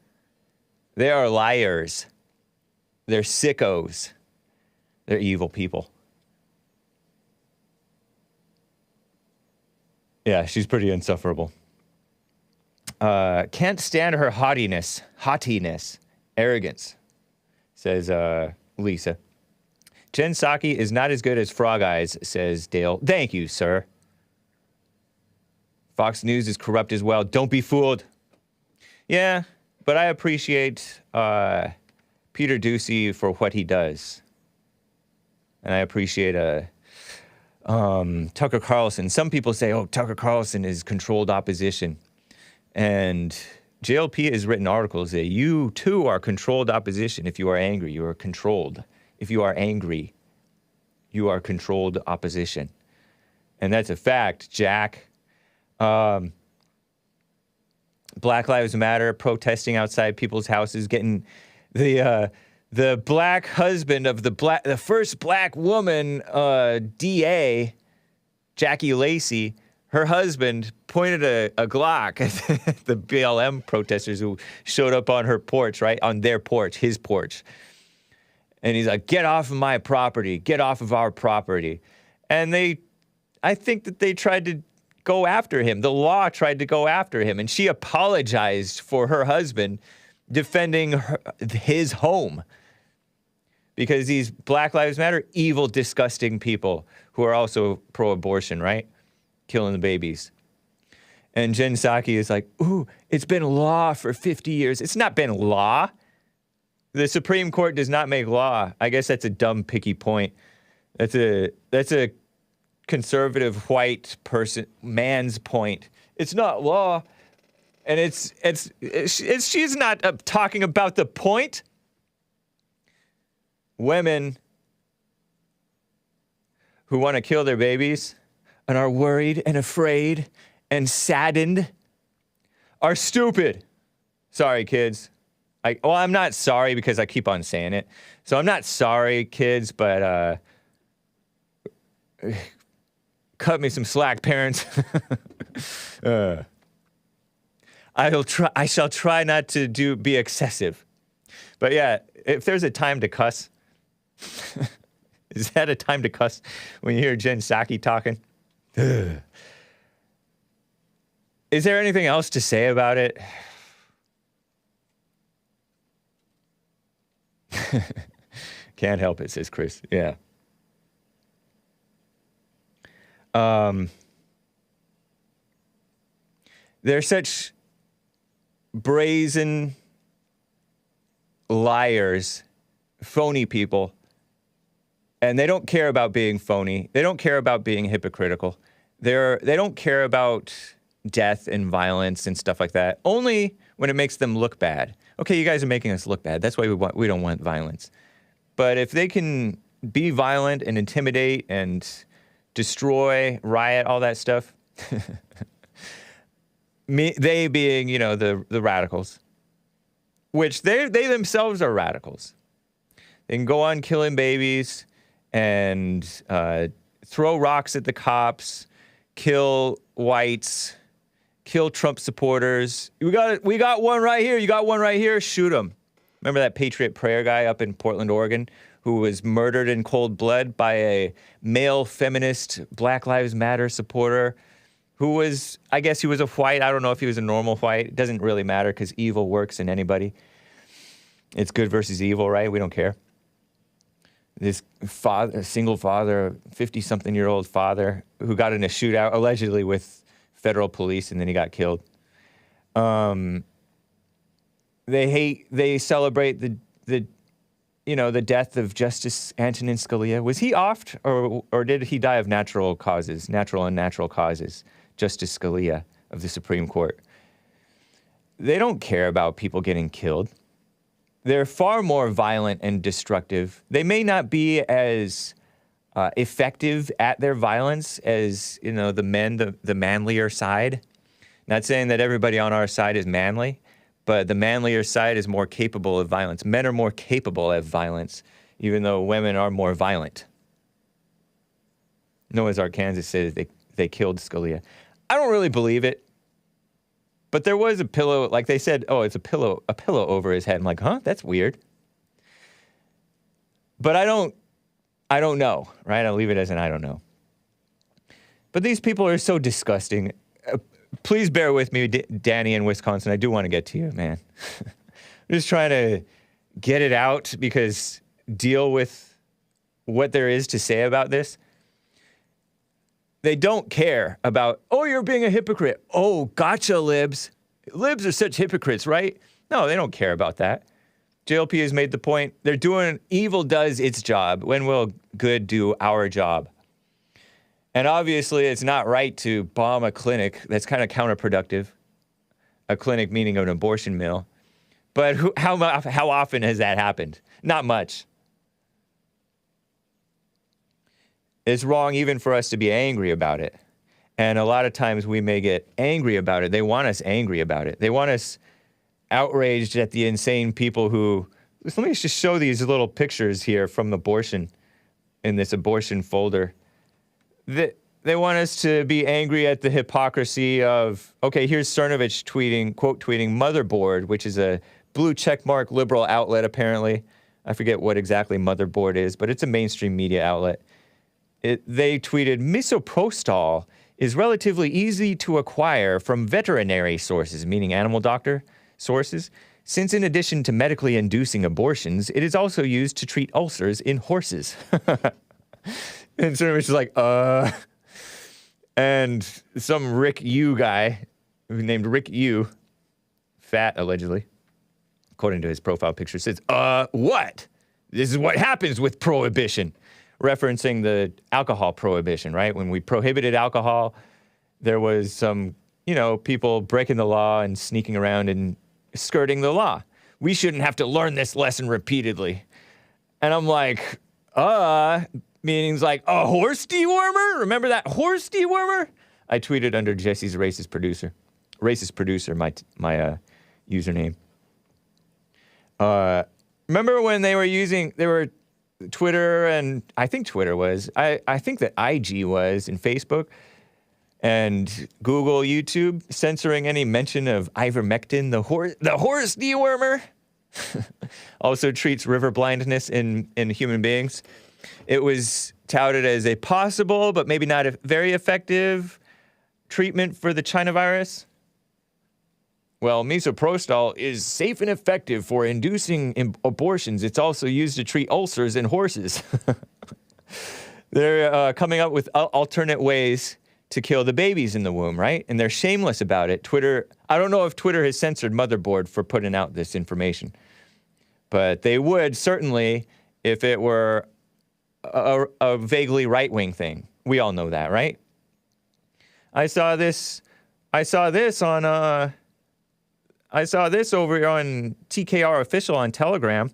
They are liars. They're sickos. They're evil people. Yeah, she's pretty insufferable. Can't stand her haughtiness, arrogance, says Lisa. Jen Psaki is not as good as Frog Eyes, says Dale. Thank you, sir. Fox News is corrupt as well. Don't be fooled. Yeah, but I appreciate Peter Doocy for what he does. And I appreciate Tucker Carlson. Some people say, oh, Tucker Carlson is controlled opposition. And JLP has written articles that you, too, are controlled opposition. If you are angry, you are controlled. If you are angry, you are controlled opposition. And that's a fact, Jack. Black Lives Matter, protesting outside people's houses, getting the black husband of the first black woman, DA, Jackie Lacey, her husband pointed a Glock at the BLM protesters who showed up on her porch, right? On their porch, his porch. And he's like, get off of my property, get off of our property. And I think that they tried to go after him. The law tried to go after him, and she apologized for her husband defending his home. Because these Black Lives Matter, evil, disgusting people who are also pro-abortion, right? Killing the babies. And Jen Psaki is like, ooh, it's been law for 50 years. It's not been law. The Supreme Court does not make law. I guess that's a dumb, picky point. That's a conservative white person, man's point. It's not law. And she's not talking about the point. Women who want to kill their babies and are worried and afraid and saddened are stupid. Sorry, kids. I'm not sorry because I keep on saying it. So I'm not sorry, kids, but cut me some slack, parents. I shall try not to be excessive. But yeah, if there's a time to cuss, is that a time to cuss when you hear Jen Psaki talking? Is there anything else to say about it? Can't help it, says Chris. Yeah. They're such brazen liars, phony people, and they don't care about being phony. They don't care about being hypocritical. They don't care about death and violence and stuff like that. Only when it makes them look bad. Okay, you guys are making us look bad. That's why we don't want violence. But if they can be violent and intimidate and destroy, riot, all that stuff, they being, the radicals, which they themselves are radicals. They can go on killing babies and throw rocks at the cops, kill whites, kill Trump supporters. We got one right here. You got one right here. Shoot him. Remember that Patriot Prayer guy up in Portland, Oregon, who was murdered in cold blood by a male feminist Black Lives Matter supporter who was, I guess he was a white. I don't know if he was a normal white. It doesn't really matter because evil works in anybody. It's good versus evil, right? We don't care. This father, a single father, 50-something-year-old father who got in a shootout, allegedly with federal police, and then he got killed. They celebrate the death of Justice Antonin Scalia. Was he offed, or did he die of natural causes, natural and unnatural causes? Justice Scalia of the Supreme Court. They don't care about people getting killed. They're far more violent and destructive. They may not be as effective at their violence as, the men, the manlier side. Not saying that everybody on our side is manly, but the manlier side is more capable of violence. Men are more capable of violence, even though women are more violent. Noah's Ark, Kansas says they killed Scalia. I don't really believe it. But there was a pillow, like they said, oh, it's a pillow over his head. I'm like, huh? That's weird. But I don't know, right? I'll leave it as an I don't know. But these people are so disgusting. Please bear with me, Danny in Wisconsin. I do want to get to you, man. I'm just trying to get it out because deal with what there is to say about this. They don't care about, oh, you're being a hypocrite. Oh, gotcha, libs. Libs are such hypocrites, right? No, they don't care about that. JLP has made the point. They're doing, evil does its job. When will good do our job? And obviously, it's not right to bomb a clinic. That's kind of counterproductive. A clinic meaning an abortion mill. But how often has that happened? Not much. It's wrong even for us to be angry about it. And a lot of times we may get angry about it. They want us angry about it. They want us outraged at the insane people who... Let me just show these little pictures here from abortion in this abortion folder. They want us to be angry at the hypocrisy of... Okay, here's Cernovich tweeting, quote tweeting, Motherboard, which is a blue checkmark liberal outlet apparently. I forget what exactly Motherboard is, but it's a mainstream media outlet. They tweeted, misoprostol is relatively easy to acquire from veterinary sources, meaning animal doctor sources, since in addition to medically inducing abortions, it is also used to treat ulcers in horses. And so it's like, and some Rick Yu guy, named Rick Yu, fat allegedly, according to his profile picture, says, what? This is what happens with prohibition. Referencing the alcohol prohibition, right? When we prohibited alcohol, there was some, people breaking the law and sneaking around and skirting the law. We shouldn't have to learn this lesson repeatedly. And I'm like, meanings like, a horse dewormer? Remember that horse dewormer? I tweeted under Jesse's racist producer, my username. Remember when they were Twitter, and I think Twitter was, I think that IG was, and Facebook, and Google, YouTube, censoring any mention of ivermectin, the horse dewormer, also treats river blindness in human beings. It was touted as a possible, but maybe not a very effective treatment for the China virus. Well, misoprostol is safe and effective for inducing abortions. It's also used to treat ulcers in horses. They're coming up with alternate ways to kill the babies in the womb, right? And they're shameless about it. Twitter, I don't know if Twitter has censored Motherboard for putting out this information, but they would certainly if it were a vaguely right-wing thing. We all know that, right? I saw this over on TKR Official on Telegram,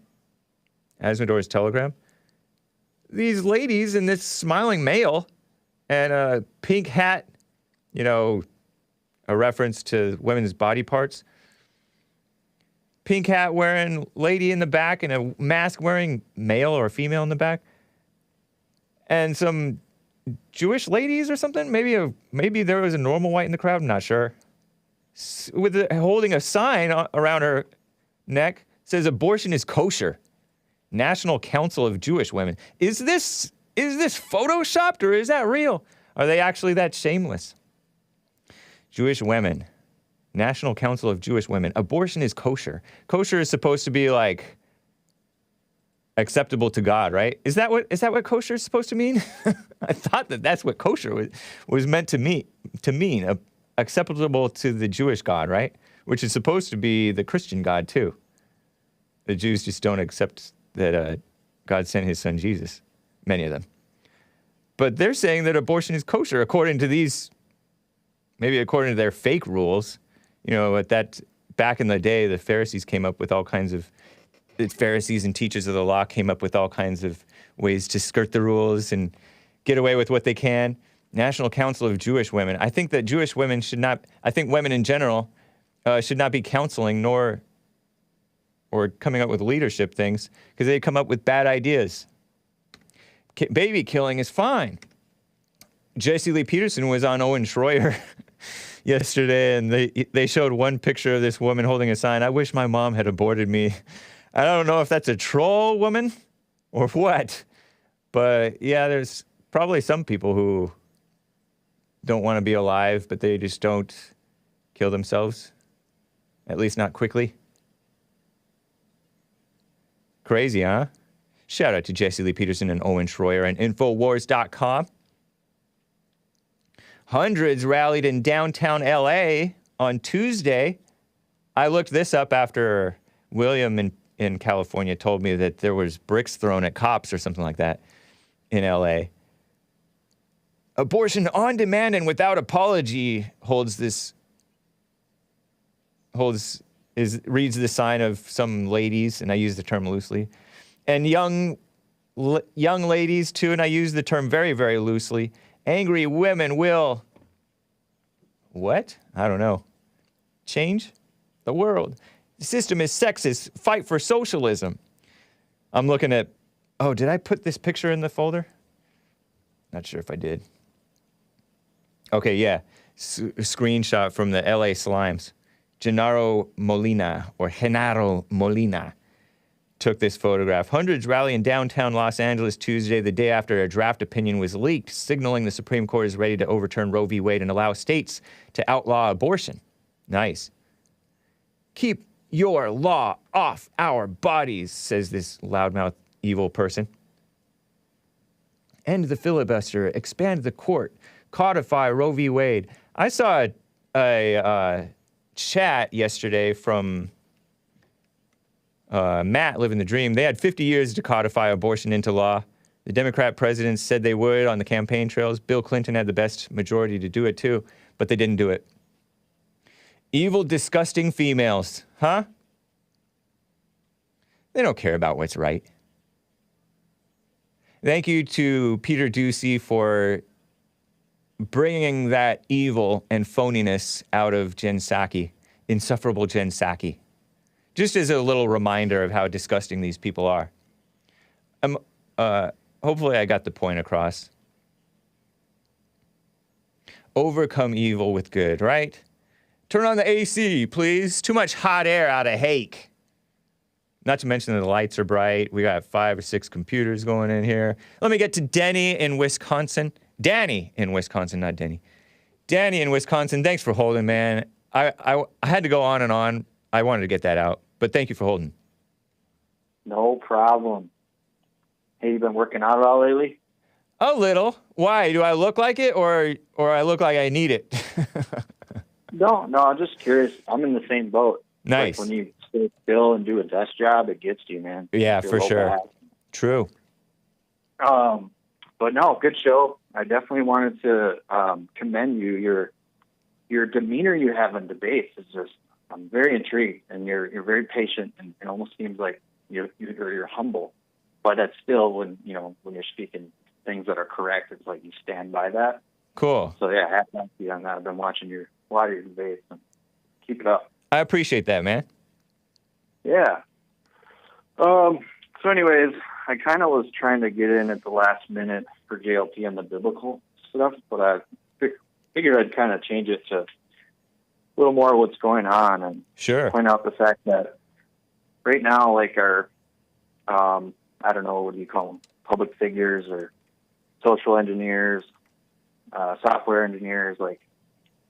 Asmodor's Telegram. These ladies in this smiling male and a pink hat, a reference to women's body parts. Pink hat wearing lady in the back and a mask wearing male or female in the back. And some Jewish ladies or something. Maybe there was a normal white in the crowd. I'm not sure. Holding a sign around her neck says abortion is kosher. National Council of Jewish Women. Is this photoshopped or is that real? Are they actually that shameless? Jewish women. National Council of Jewish Women. Abortion is kosher. Kosher is supposed to be like acceptable to God, right? Is that what kosher is supposed to mean? I thought that's what kosher was meant to mean acceptable to the Jewish God, right? Which is supposed to be the Christian God too. The Jews just don't accept that God sent his son Jesus, many of them. But they're saying that abortion is kosher according to these, maybe according to their fake rules. You know, back in the day, the Pharisees came up with all kinds of, the Pharisees and teachers of the law came up with all kinds of ways to skirt the rules and get away with what they can. National Council of Jewish Women. I think that Jewish women should not, I think women in general should not be counseling or coming up with leadership things because they come up with bad ideas. Baby killing is fine. Jesse Lee Peterson was on Owen Schroyer yesterday, and they showed one picture of this woman holding a sign, "I wish my mom had aborted me." I don't know if that's a troll woman or what, but yeah, there's probably some people who don't want to be alive, but they just don't kill themselves, at least not quickly. Crazy, huh? Shout out to Jesse Lee Peterson and Owen Schroyer and Infowars.com. Hundreds rallied in downtown LA on Tuesday. I looked this up after William in California told me that there was bricks thrown at cops or something like that in LA. Abortion on demand and without apology reads the sign of some ladies, and I use the term loosely, and young ladies too, and I use the term very, very loosely. Angry women will, what? I don't know. Change the world. The system is sexist. Fight for socialism. I'm looking at, did I put this picture in the folder? Not sure if I did. Okay, yeah. Screenshot from the LA Slimes. Genaro Molina took this photograph. Hundreds rally in downtown Los Angeles Tuesday, the day after a draft opinion was leaked, signaling the Supreme Court is ready to overturn Roe v. Wade and allow states to outlaw abortion. Nice. Keep your law off our bodies, says this loudmouth evil person. End the filibuster, expand the court, codify Roe v. Wade. I saw a chat yesterday from Matt, Living the Dream. They had 50 years to codify abortion into law. The Democrat presidents said they would on the campaign trails. Bill Clinton had the best majority to do it too, but they didn't do it. Evil, disgusting females, huh? They don't care about what's right. Thank you to Peter Ducey for bringing that evil and phoniness out of Jen Psaki, insufferable Jen Psaki. Just as a little reminder of how disgusting these people are. Hopefully I got the point across. Overcome evil with good, right? Turn on the AC, please. Too much hot air out of Hake. Not to mention that the lights are bright. We got 5 or 6 computers going in here. Let me get to Denny in Wisconsin. Danny in Wisconsin, not Denny. Danny in Wisconsin, thanks for holding, man. I had to go on and on. I wanted to get that out, but thank you for holding. No problem. Hey, you been working out at all lately? A little. Why? Do I look like it, or I look like I need it? No, I'm just curious. I'm in the same boat. Nice. Like when you stay still and do a desk job, it gets to you, man. Yeah, for sure. Back. True. But no, good show. I definitely wanted to commend you. Your demeanor you have in debates is just, I'm very intrigued, and you're very patient, and it almost seems like you're humble. But that's still when you're speaking things that are correct, it's like you stand by that. Cool. So yeah, hats off to you on that. I've been watching a lot of your debates. And keep it up. I appreciate that, man. Yeah. So anyways, I kind of was trying to get in at the last minute for JLP and the biblical stuff, but I figured I'd kind of change it to a little more of what's going on and sure. Point out the fact that right now, like our, I don't know, what do you call them, public figures or social engineers, software engineers, like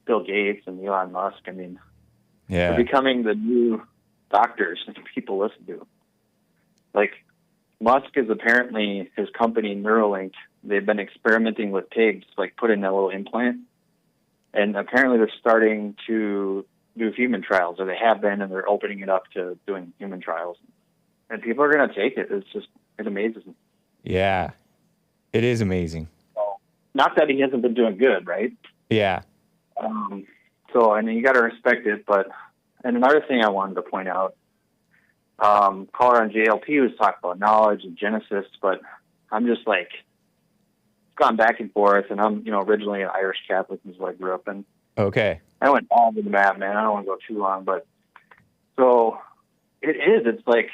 Bill Gates and Elon Musk. I mean, Yeah. they're becoming the new doctors that people listen to. Like, Musk is apparently, his company Neuralink, they've been experimenting with pigs, like put in a little implant. And apparently they're starting to do human trials, or they have been, and they're opening it up to doing human trials. And people are going to take it. It amazes me. Yeah. It is amazing. Not that he hasn't been doing good, right? Yeah. And you got to respect it. And another thing I wanted to point out, caller on JLP was talking about knowledge and Genesis, but I'm just like, gone back and forth, and I'm, originally an Irish Catholic, is what I grew up in. Okay. I went all over the map, man. I don't want to go too long, but so it's like,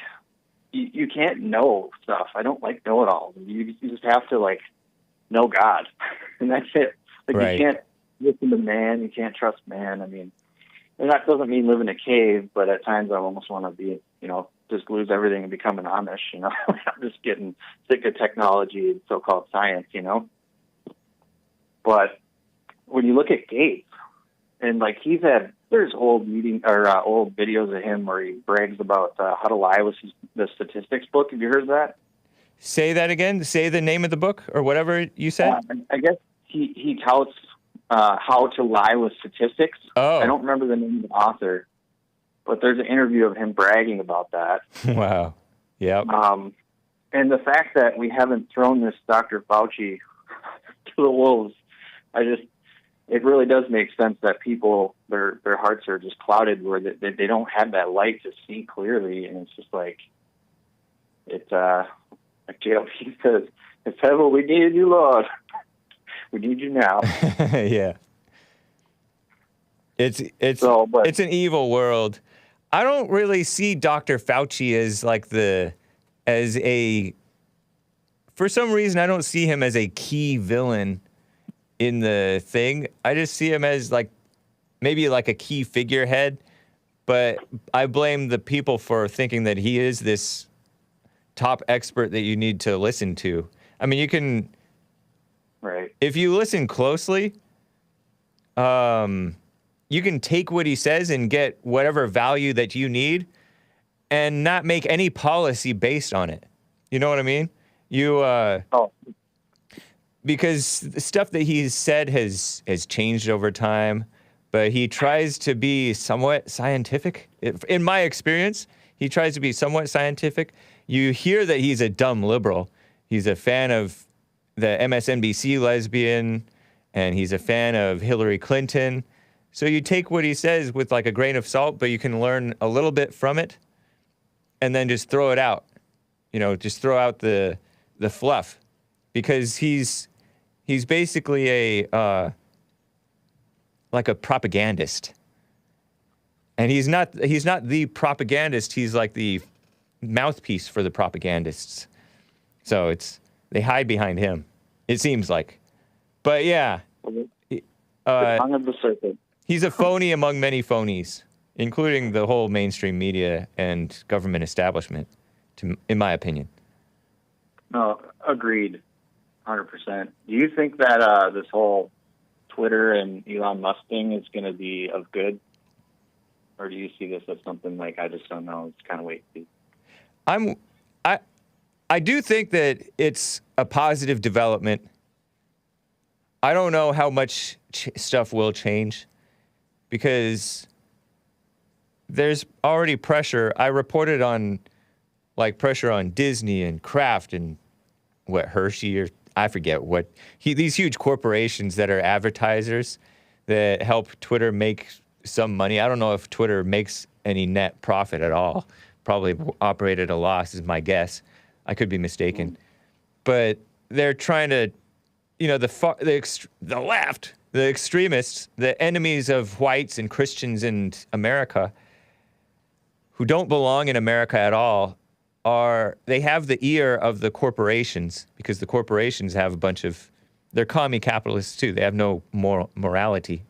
you can't know stuff. I don't like know-it-alls. You just have to, like, know God, and that's it. Like, right. You can't listen to man. You can't trust man. I mean, and that doesn't mean live in a cave, but at times I almost want to be, just lose everything and become an Amish, I'm just getting sick of technology and so-called science, But when you look at Gates, and, like, there's old old videos of him where he brags about how to lie with the statistics book. Have you heard of that? Say that again. Say the name of the book or whatever you said. I guess he touts how to lie with statistics. Oh. I don't remember the name of the author, but there's an interview of him bragging about that. Wow. Yep. And the fact that we haven't thrown this Dr. Fauci to the wolves, it really does make sense that people, their hearts are just clouded where they don't have that light to see clearly. And it's just like, like JLP says, it's heaven, we need you, Lord. We need you now. Yeah. It's an evil world. I don't really see Dr. Fauci as for some reason, I don't see him as a key villain in the thing. I just see him as maybe a key figurehead, but I blame the people for thinking that he is this top expert that you need to listen to. I mean, you can, right. If you listen closely, you can take what he says and get whatever value that you need and not make any policy based on it. You know what I mean? Because the stuff that he's said has changed over time, but he tries to be somewhat scientific. In my experience, he tries to be somewhat scientific. You hear that he's a dumb liberal. He's a fan of the MSNBC lesbian, and he's a fan of Hillary Clinton. So you take what he says with a grain of salt, but you can learn a little bit from it, and then just throw it out. Just throw out the fluff, because he's basically a propagandist, and he's not the propagandist. He's like the mouthpiece for the propagandists. So they hide behind him. It seems like, but yeah, tongue of the serpent. He's a phony among many phonies, including the whole mainstream media and government establishment, in my opinion. No, agreed, 100%. Do you think that this whole Twitter and Elon Musk thing is going to be of good? Or do you see this as something like, I just don't know, it's kind of wait and see? I do think that it's a positive development. I don't know how much stuff will change, because there's already pressure. I reported on pressure on Disney and Kraft and Hershey, or I forget what, these huge corporations that are advertisers that help Twitter make some money. I don't know if Twitter makes any net profit at all. Probably operate at a loss is my guess. I could be mistaken. But they're trying to, the left, the extremists, the enemies of whites and Christians in America, who don't belong in America at all, they have the ear of the corporations, because the corporations have they're commie capitalists too. They have no morality.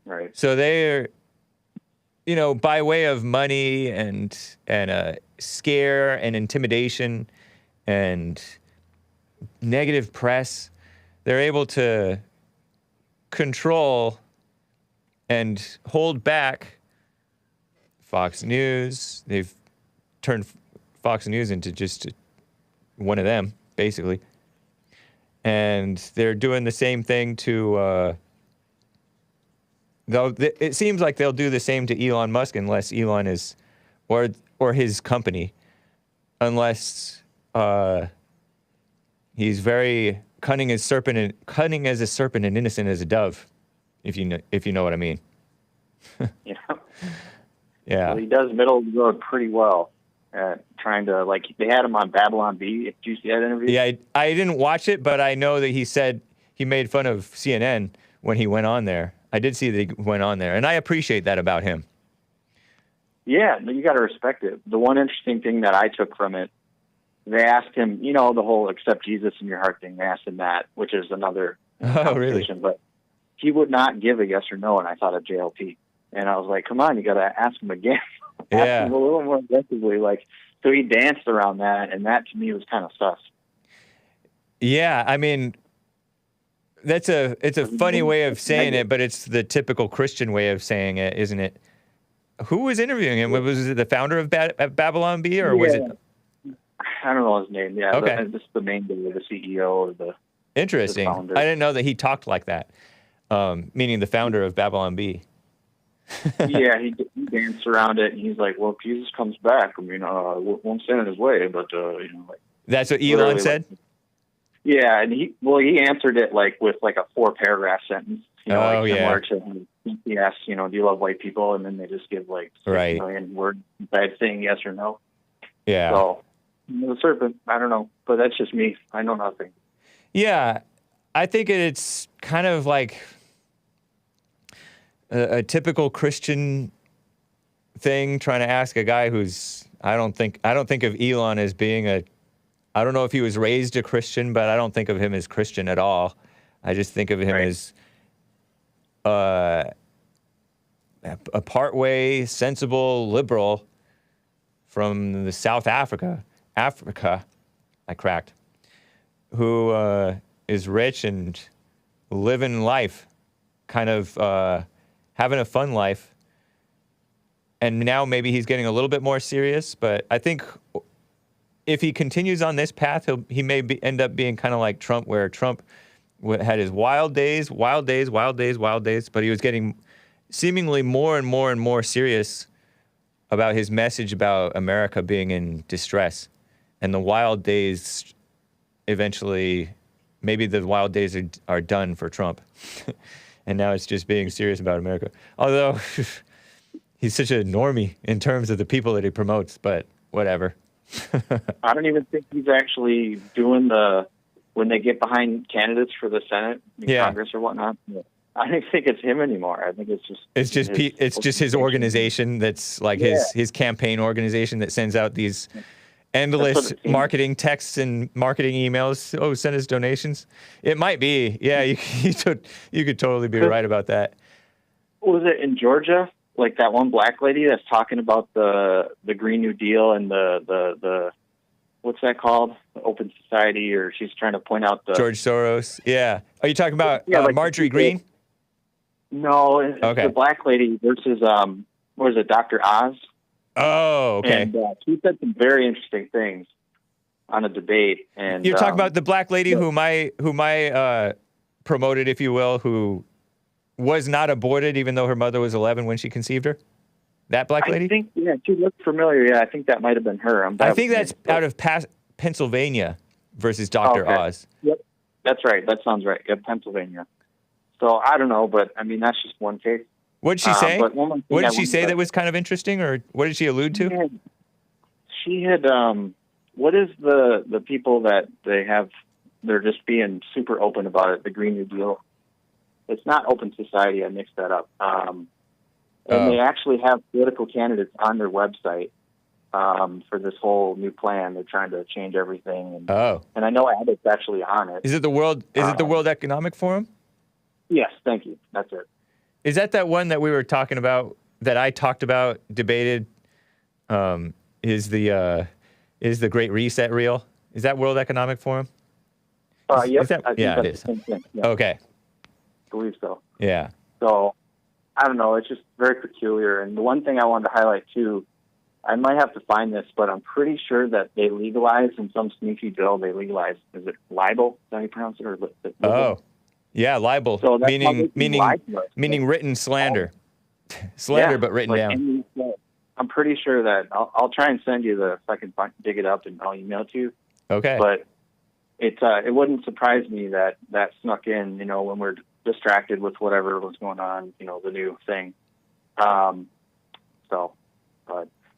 Right. So they're, by way of money and scare and intimidation and negative press, they're able to control and hold back Fox News. They've turned Fox News into just one of them, basically. And they're doing the same thing to, it seems like they'll do the same to Elon Musk unless Elon is, or his company, unless he's very cunning as a serpent and innocent as a dove, if you know what I mean. Yeah. Yeah. Well, he does middle of the road pretty well at trying to, like, they had him on Babylon Bee. Did you see that interview? Yeah, I didn't watch it, but I know that he said he made fun of CNN when he went on there. I did see that he went on there, and I appreciate that about him. Yeah, you got to respect it. The one interesting thing that I took from it, they asked him, the whole accept Jesus in your heart thing. They asked him that, which is another conversation. But he would not give a yes or no, and I thought of JLP. And I was like, come on, you got to ask him again. Ask him a little more aggressively. So he danced around that, and that to me was kind of sus. Yeah, I mean, it's a funny way of saying it, but it's the typical Christian way of saying it, isn't it? Who was interviewing him? Was it the founder of Babylon Bee, or was it? I don't know his name. Yeah, okay. This is the main guy, the CEO or the. Interesting. The founder. I didn't know that he talked like that. Meaning the founder of Babylon Bee. Yeah, he danced around it, and he's like, "Well, if Jesus comes back, I mean, won't stand in his way." But that's what Elon said. Yeah, and he answered it with a 4-paragraph sentence. Similar to he asks, do you love white people? And then they just give 6 million word bad saying yes or no. Yeah. So the serpent, I don't know, but that's just me. I know nothing. Yeah, I think it's kind of like a typical Christian thing, trying to ask a guy who's I don't think of Elon as being I don't know if he was raised a Christian, but I don't think of him as Christian at all. I just think of him as a partway sensible liberal from the South Africa, I cracked, who is rich and living life, kind of having a fun life. And now maybe he's getting a little bit more serious, but I think if he continues on this path, he may end up being kind of like Trump, where Trump had his wild days, but he was getting seemingly more and more and more serious about his message about America being in distress. And the wild days, eventually, maybe the wild days are done for Trump. And now it's just being serious about America. Although he's such a normie in terms of the people that he promotes, but whatever. I don't even think he's actually doing when they get behind candidates for the Senate, Congress or whatnot. I don't think it's him anymore. I think it's just his organization that's like his campaign organization that sends out these endless marketing texts and marketing emails. Oh, send us donations. It might be. Yeah, you could totally be right about that. Was it in Georgia? Like that one black lady that's talking about the Green New Deal and the what's that called? The Open Society, or she's trying to point out the George Soros. Yeah. Are you talking about Marjorie Greene? No, it's the black lady versus what is it, Dr. Oz? Oh, okay. And she said some very interesting things on a debate. And you're talking about the black lady whom I promoted, if you will, who was not aborted even though her mother was 11 when she conceived her? That black lady? I think, she looked familiar. Yeah, I think that might have been her. I think that's out of Pennsylvania versus Dr. Oz. Yep, that's right. That sounds right. Yep, Pennsylvania. So I don't know, but I mean, that's just one case. What did she say? What did she say that was kind of interesting, or what did she allude to? She had what is the people that they're just being super open about it, the Green New Deal. It's not Open Society. I mixed that up. And they actually have political candidates on their website for this whole new plan. They're trying to change everything. And I know Abbott's actually on it. Is it the World Economic Forum? Yes, thank you. That's it. Is that one that we were talking about, that I talked about, debated? Is the Great Reset real? Is that World Economic Forum? Yep. It is. Yeah. Okay. I believe so. Yeah. So I don't know. It's just very peculiar. And the one thing I wanted to highlight too, I might have to find this, but I'm pretty sure that they legalized in some sneaky bill. They legalized, is it libel? Is that how you pronounce it? Or Oh, yeah, libel, so that's meaning written slander, slander, but written down. I'm pretty sure that I'll try and send you if I can dig it up, and I'll email it to you. Okay. But it wouldn't surprise me that snuck in, when we're distracted with whatever was going on, the new thing. But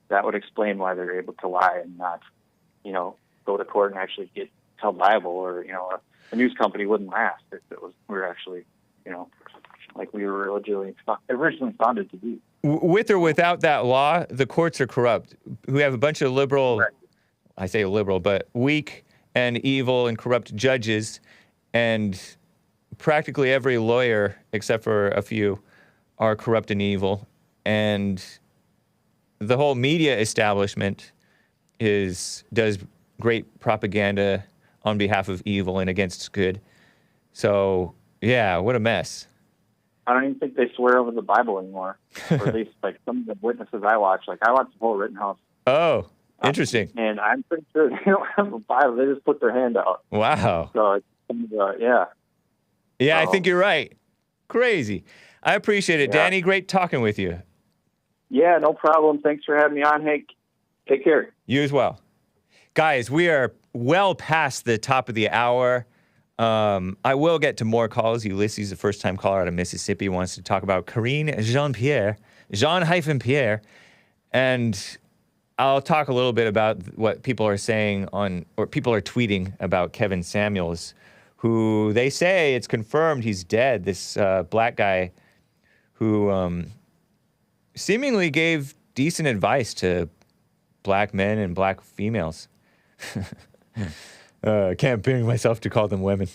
that would explain why they're able to lie and not, go to court and actually get held liable, or, a news company wouldn't last if we were actually, like we were originally founded to be. With or without that law, the courts are corrupt. We have a bunch of liberal, right. I say liberal, but weak and evil and corrupt judges, and practically every lawyer, except for a few, are corrupt and evil. And the whole media establishment does great propaganda on behalf of evil and against good. So, yeah, what a mess. I don't even think they swear over the Bible anymore. Or at least, like, some of the witnesses I watch. Like, I watch the whole Rittenhouse. Oh, interesting. And I'm pretty sure they don't have a Bible. They just put their hand out. Wow. So, it's yeah. Yeah, I think you're right. Crazy. I appreciate it, Yeah. Danny. Great talking with you. Yeah, no problem. Thanks for having me on, Hake. Take care. You as well. Guys, we are well past the top of the hour. I will get to more calls. Ulysses, the first-time caller out of Mississippi, wants to talk about Karine Jean-Pierre, Jean-Pierre, and I'll talk a little bit about what people are saying or people are tweeting about Kevin Samuels, who they say it's confirmed he's dead. This black guy who seemingly gave decent advice to black men and black females. Can't bring myself to call them women.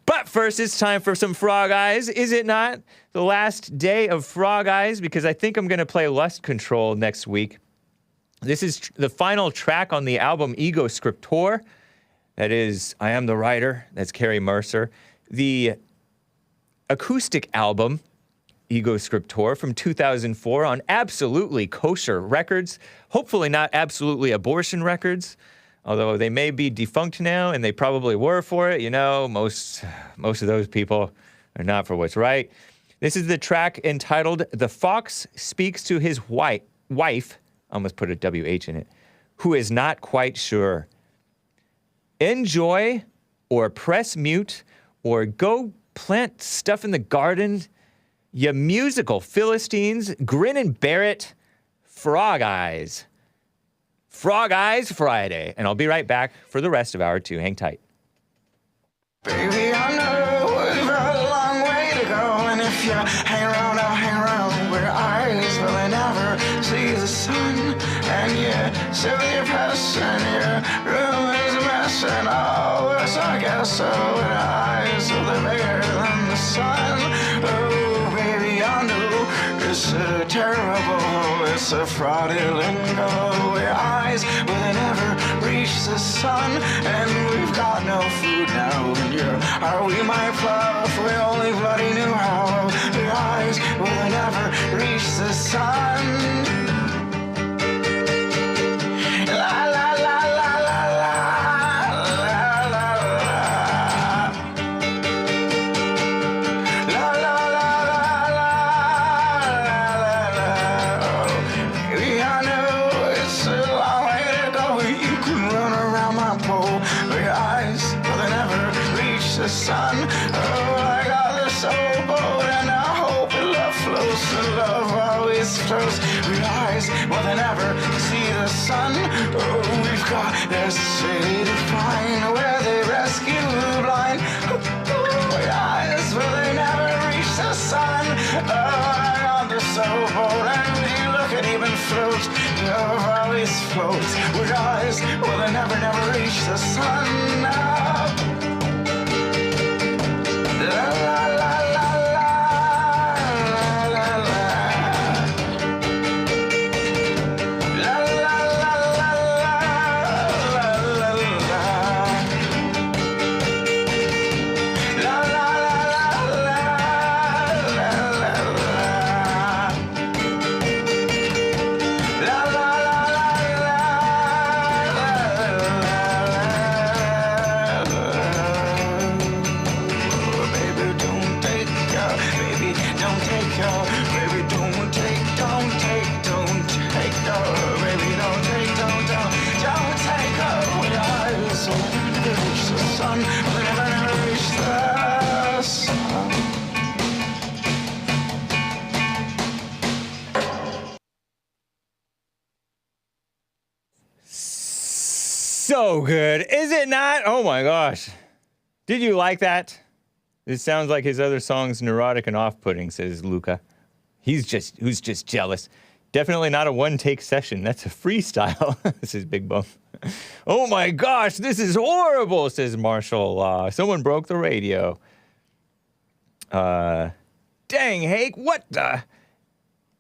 But first, it's time for some Frog Eyes. Is it not? The last day of Frog Eyes, because I think I'm going to play Lust Control next week. This is the final track on the album Ego Scriptor. That is I Am the Writer. That's Carrie Mercer. The acoustic album Ego Scriptor from 2004 on Absolutely Kosher Records. Hopefully not Absolutely Abortion Records. Although they may be defunct now, and they probably were for it. Most of those people are not for what's right. This is the track entitled The Fox Speaks to His Wife, I almost put a WH in it, who is not quite sure. Enjoy, or press mute, or go plant stuff in the garden, you musical Philistines, grin and bear it, Frog Eyes. Frog Eyes Friday. And I'll be right back for the rest of hour 2. Hang tight. Baby, I know we've got a long way to go, and if you hang around, I'll hang around where eyes will never see the sun, and you sit with your passion, your room is a mess, and oh, yes, I guess so, with eyes so they're bigger than the sun. Oh, baby, I know it's so terrible, it's a fraudulent go, where eyes will never reach the sun, and we've got no food now, and are we my plow if we only bloody knew how, your eyes will never reach the sun. La la la la la la la la la. La la la la la la. Baby, I know it's a long way to go. You can run around my pole. Your eyes will never reach the sun. Oh, I got this old boat, and I hope love flows. And love always flows. Your eyes will never see the sun. Oh, we've got this city to find where they rescue the blind. Oh, your eyes will never reach the sun. Oh, I got this old boat, and you look and even float. Love always floats. Your eyes will never reach the sun. Oh. La la la la la la la. La la la la la la la. La la la la la la So good, is it not? Oh my gosh. Did you like that? It sounds like his other songs neurotic and off-putting, says Luca. Who's just jealous. Definitely not a one-take session. That's a freestyle. This is Big Bum. Oh my gosh, this is horrible, says Marshall. Someone broke the radio. Dang, Hake, what the?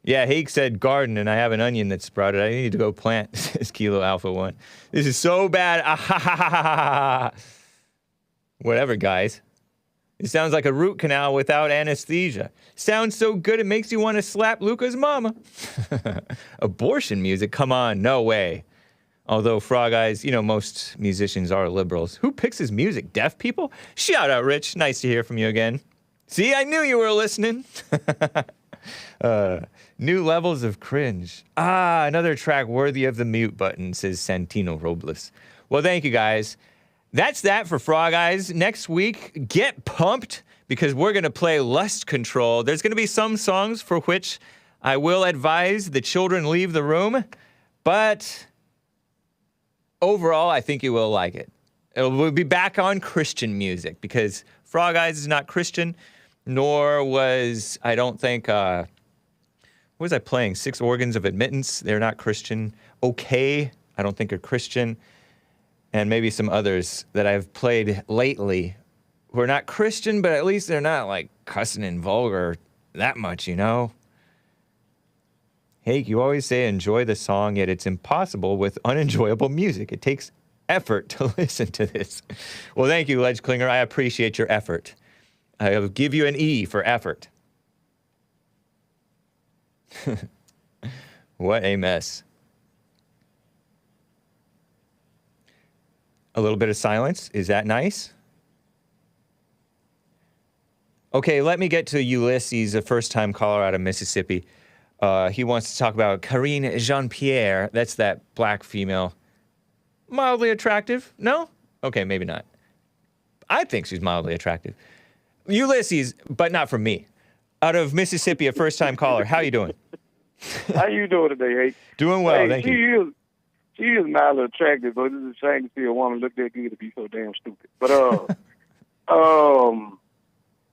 Yeah, Hake said garden, and I have an onion that sprouted. I need to go plant, says Kilo Alpha 1. This is so bad. Whatever, guys. It sounds like a root canal without anesthesia. Sounds so good it makes you want to slap Luca's mama. Abortion music? Come on, no way. Although, Frog Eyes, you know, most musicians are liberals. Who picks his music? Deaf people? Shout out, Rich. Nice to hear from you again. See, I knew you were listening. New levels of cringe. Another track worthy of the mute button, says Santino Robles. Well, thank you, guys. That's that for Frog Eyes. Next week, get pumped, because we're going to play Lust Control. There's going to be some songs for which I will advise the children leave the room, but overall, I think you will like it. We'll be back on Christian music, because Frog Eyes is not Christian, nor was, I don't think, what was I playing? 6 Organs of Admittance. They're not Christian. Okay, I don't think are Christian. And maybe some others that I've played lately who are not Christian, but at least they're not like cussing and vulgar that much, you know? Hey, you always say enjoy the song, yet it's impossible with unenjoyable music. It takes effort to listen to this. Well, thank you, Ledge Klinger. I appreciate your effort. I'll give you an E for effort. What a mess. A little bit of silence. Is that nice? Okay, let me get to Ulysses, a first-time caller out of Mississippi. He wants to talk about Karine Jean-Pierre. That's that black female. Mildly attractive? No? Okay, maybe not. I think she's mildly attractive. Ulysses, but not from me. Out of Mississippi, a first-time caller. How you doing? How you doing today, Hake? Doing well, thank you. She is mildly attractive, but it's a shame to see a woman look that good to be so damn stupid. But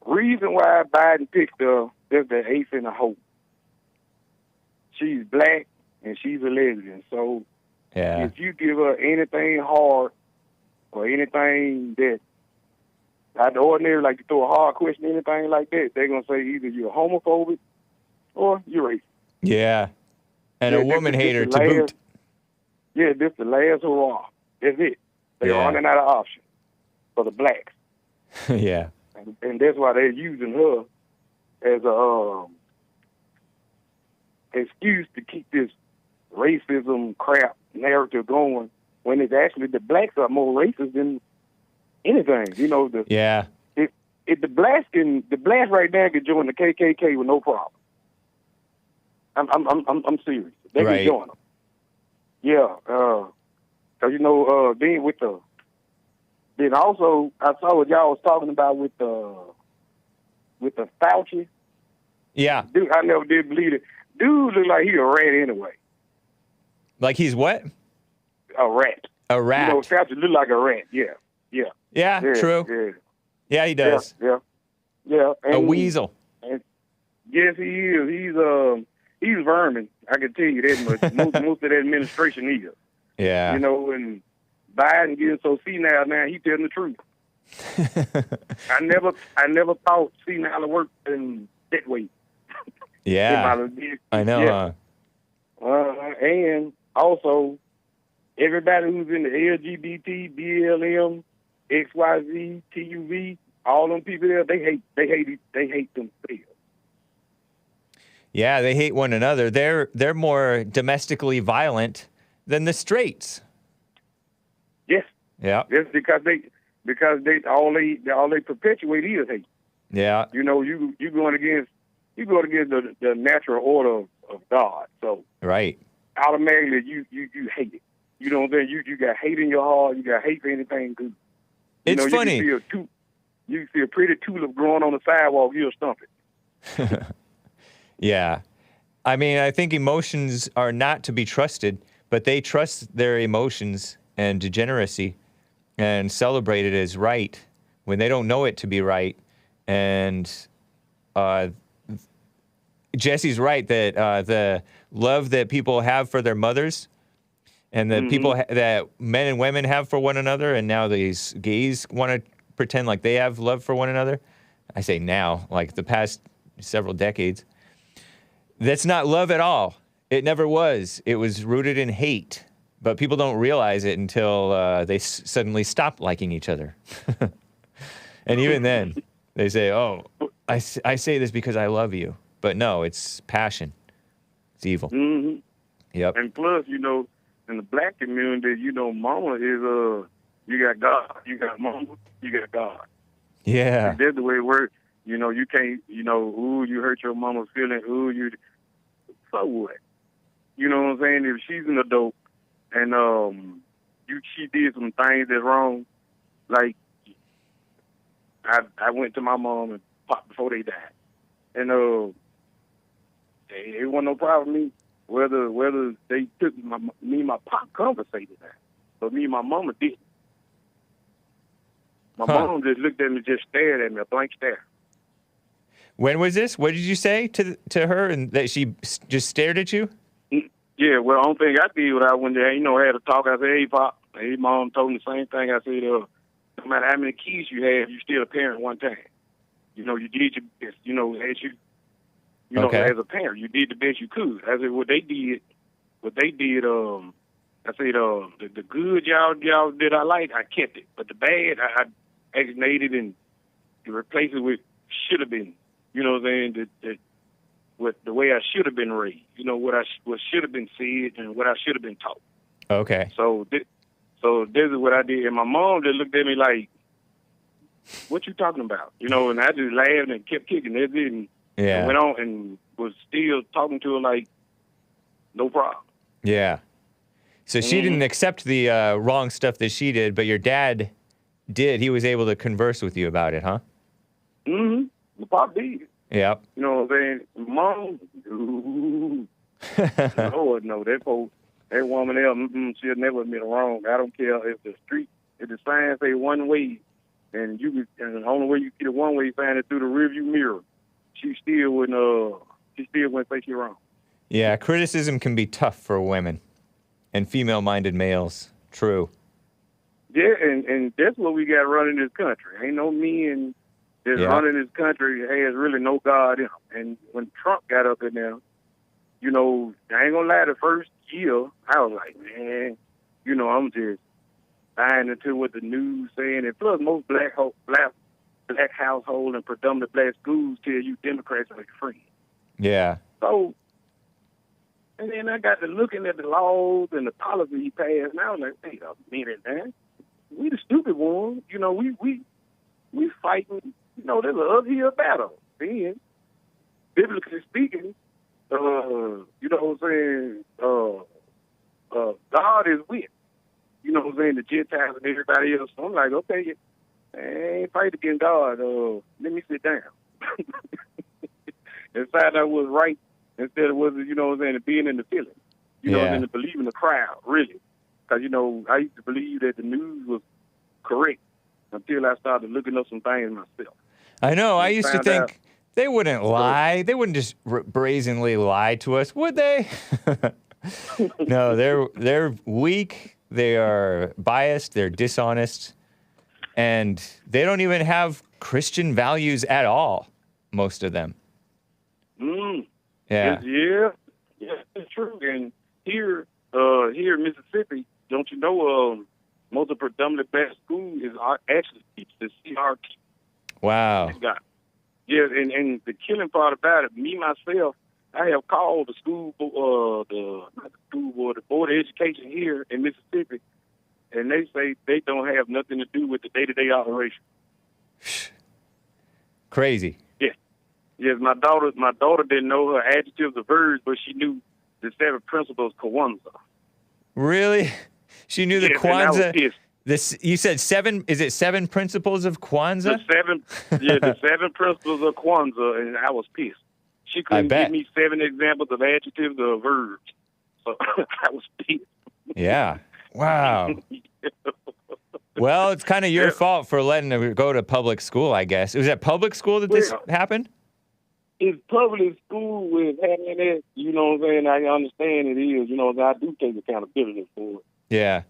reason why Biden picked her, there's the ace in the hole. She's black and she's a lesbian, so if you give her anything hard or anything that out the ordinary, like you throw a hard question, anything like that, they're gonna say either you're homophobic or you're racist. Yeah, and a woman hater to boot. Yeah, this the last hurrah. That's it. They're running out of options for the blacks. Yeah. And that's why they're using her as a excuse to keep this racism crap narrative going, when it's actually the blacks are more racist than anything. You know, if the blacks right now can join the KKK with no problem. I'm serious. They can join them. Yeah, cause you know, being with the, then also I saw what y'all was talking about with the Fauci. Yeah, dude, I never did believe it. Dude look like he a rat anyway. Like he's what? A rat. A rat. You know, Fauci look like a rat. Yeah. Yeah, true. Yeah, he does. Yeah. And, a weasel. And yes, he is. He's vermin. I can tell you that much. most of that administration is. Yeah. You know, and Biden getting so senile now, he telling the truth. I never thought senile worked in that way. Yeah. I know. Yeah. And also, everybody who's in the LGBT, BLM, XYZ, TUV, all them people there, they hate themselves. Yeah, they hate one another. They're more domestically violent than the straights. Yes. Yeah. That's because they all they perpetuate is hate. Yeah. You know, you going against the natural order of God. So right. Automatically you hate it. You know what I'm saying? You got hate in your heart. You got hate for anything good. It's funny. You can see a pretty tulip growing on the sidewalk. You'll stump it. Yeah. I mean, I think emotions are not to be trusted, but they trust their emotions and degeneracy and celebrate it as right when they don't know it to be right. And Jesse's right that the love that people have for their mothers and the people that men and women have for one another, and now these gays want to pretend like they have love for one another. I say now, like the past several decades. That's not love at all. It never was. It was rooted in hate. But people don't realize it until they suddenly stop liking each other. And even then, they say, oh, I say this because I love you. But no, it's passion. It's evil. Mm-hmm. Yep. And plus, you know, in the black community, you know, mama is, you got God, you got mama, you got God. Yeah. That's the way it works. You know, you can't, you know, ooh, you hurt your mama's feeling, ooh, you, so what? You know what I'm saying? If she's an adult and she did some things that's wrong, like, I went to my mom and pop before they died. And it wasn't no problem with me whether they took me and my pop conversated that. But me and my mama didn't. My mom just looked at me, just stared at me, a blank stare. When was this? What did you say to her, and that she just stared at you? Yeah, well, the only thing I did was I went there, you know, had a talk. I said, hey, Pop. And his mom told me the same thing. I said, no matter how many kids you have, you're still a parent one time. You know, you did your best, you know, as as a parent, you did the best you could. I said, what they did, I said, the good y'all did I like, I kept it. But the bad, I exonerated and replaced it with should have been. You know what I'm saying? With the way I should have been raised. You know, what should have been said and what I should have been taught. Okay. So this is what I did. And my mom just looked at me like, what you talking about? You know, and I just laughed and kept kicking. It didn't. Yeah. And went on and was still talking to her like, no problem. Yeah. So she didn't accept the wrong stuff that she did, but your dad did. He was able to converse with you about it, huh? Mm-hmm. My pop did. Yep. You know what I'm saying? Mom, ooh, Lord, no, that woman there, she'll never admit wrong. I don't care if the sign say one way, and the only way you get a one way sign is through the rearview mirror. She still wouldn't say she's wrong. Yeah, criticism can be tough for women and female-minded males. True. Yeah, and that's what we got running this country. Ain't no men that's running this country has really no God in them. And when Trump got up in there, you know, I ain't gonna lie, the first year, I was like, man, you know, I'm just buying into what the news saying. And plus, most black household and predominant black schools tell you Democrats are your friends. Yeah. So, and then I got to looking at the laws and the policy he passed, and I was like, wait a minute, man. We the stupid ones. You know, we fighting, you know, there's an uphill battle. Then, biblically speaking, you know what I'm saying, God is with, you know what I'm saying, the Gentiles and everybody else. So I'm like, okay, I ain't fight against God. Let me sit down. And find out what's right instead of what's, you know what I'm saying, being in the feeling. You know, and believing the crowd, really. Because, you know, I used to believe that the news was correct until I started looking up some things myself. I know. I used to think they wouldn't lie. They wouldn't just brazenly lie to us, would they? No, they're weak. They are biased. They're dishonest. And they don't even have Christian values at all, most of them. Yeah. Yeah, it's true. And here in Mississippi, don't you know, most of the predominant black school is actually the CRT. Wow. Yeah, and the killing part about it, me, myself, I have called the school, the Board of Education here in Mississippi, and they say they don't have nothing to do with the day-to-day operation. Crazy. Yes, my daughter didn't know her adjectives or verbs, but she knew the 7 principles Kwanzaa. Really? She knew the Kwanzaa. You said 7. Is it 7 principles of Kwanzaa? The 7 principles of Kwanzaa, and I was pissed. She couldn't give me 7 examples of adjectives or verbs, so I was pissed. Yeah. Wow. Well, it's kind of your fault for letting her go to public school, I guess. Was it public school that this happened? It's public school with having it, you know what I'm saying? I understand it is, you know, I do take accountability for it. Yeah.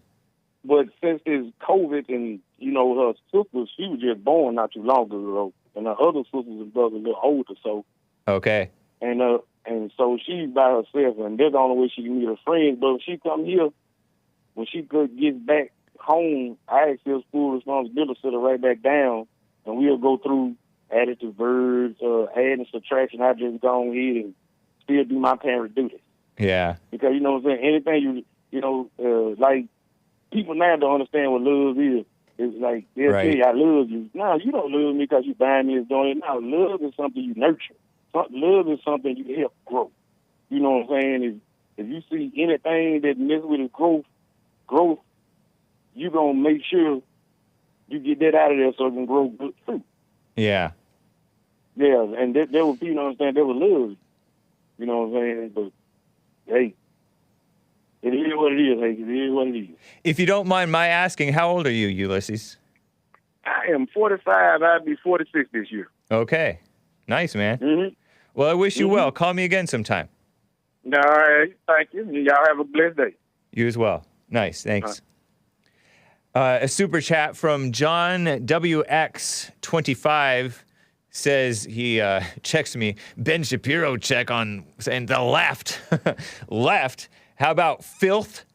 But since it's COVID and, you know, her sister, she was just born not too long ago, and her other sisters and brothers a little older, so. Okay. And so she's by herself, and that's the only way she can meet her friends. But when she come here, when she gets back home, I accept full responsibility to sit her right back down, and we'll go through additive verbs, add and subtraction. I just go ahead and still do my parent duty. Yeah. Because, you know what I'm saying, anything you know, like, people now don't understand what love is. It's like, they'll tell you, I love you. No, you don't love me because you buying me and doing it. No, love is something you nurture. Love is something you help grow. You know what I'm saying? If you see anything that messes with his growth, you're going to make sure you get that out of there so it can grow good fruit. Yeah. Yeah, and there was, you know what I'm saying, there was love. You know what I'm saying? But, hey, it is what it is, hey. It is what it is. If you don't mind my asking, how old are you, Ulysses? I am 45. I'll be 46 this year. Okay. Nice, man. Mm-hmm. Well, I wish you well. Call me again sometime. All right. Thank you. Y'all have a blessed day. You as well. Nice. Thanks. A super chat from John WX25 says he checks me. Ben Shapiro check on saying the left. Left. How about filth,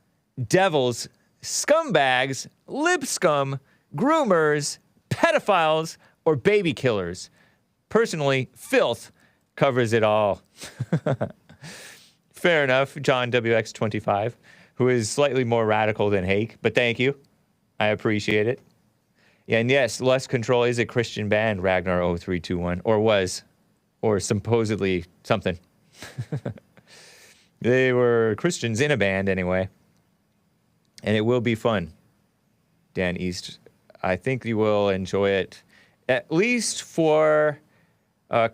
devils, scumbags, lip scum, groomers, pedophiles, or baby killers? Personally, filth covers it all. Fair enough, John WX25, who is slightly more radical than Hake, but thank you. I appreciate it. Yeah, and yes, Lust Control is a Christian band, Ragnar0321, or was, or supposedly something. They were Christians in a band anyway. And it will be fun, Dan East. I think you will enjoy it, at least for a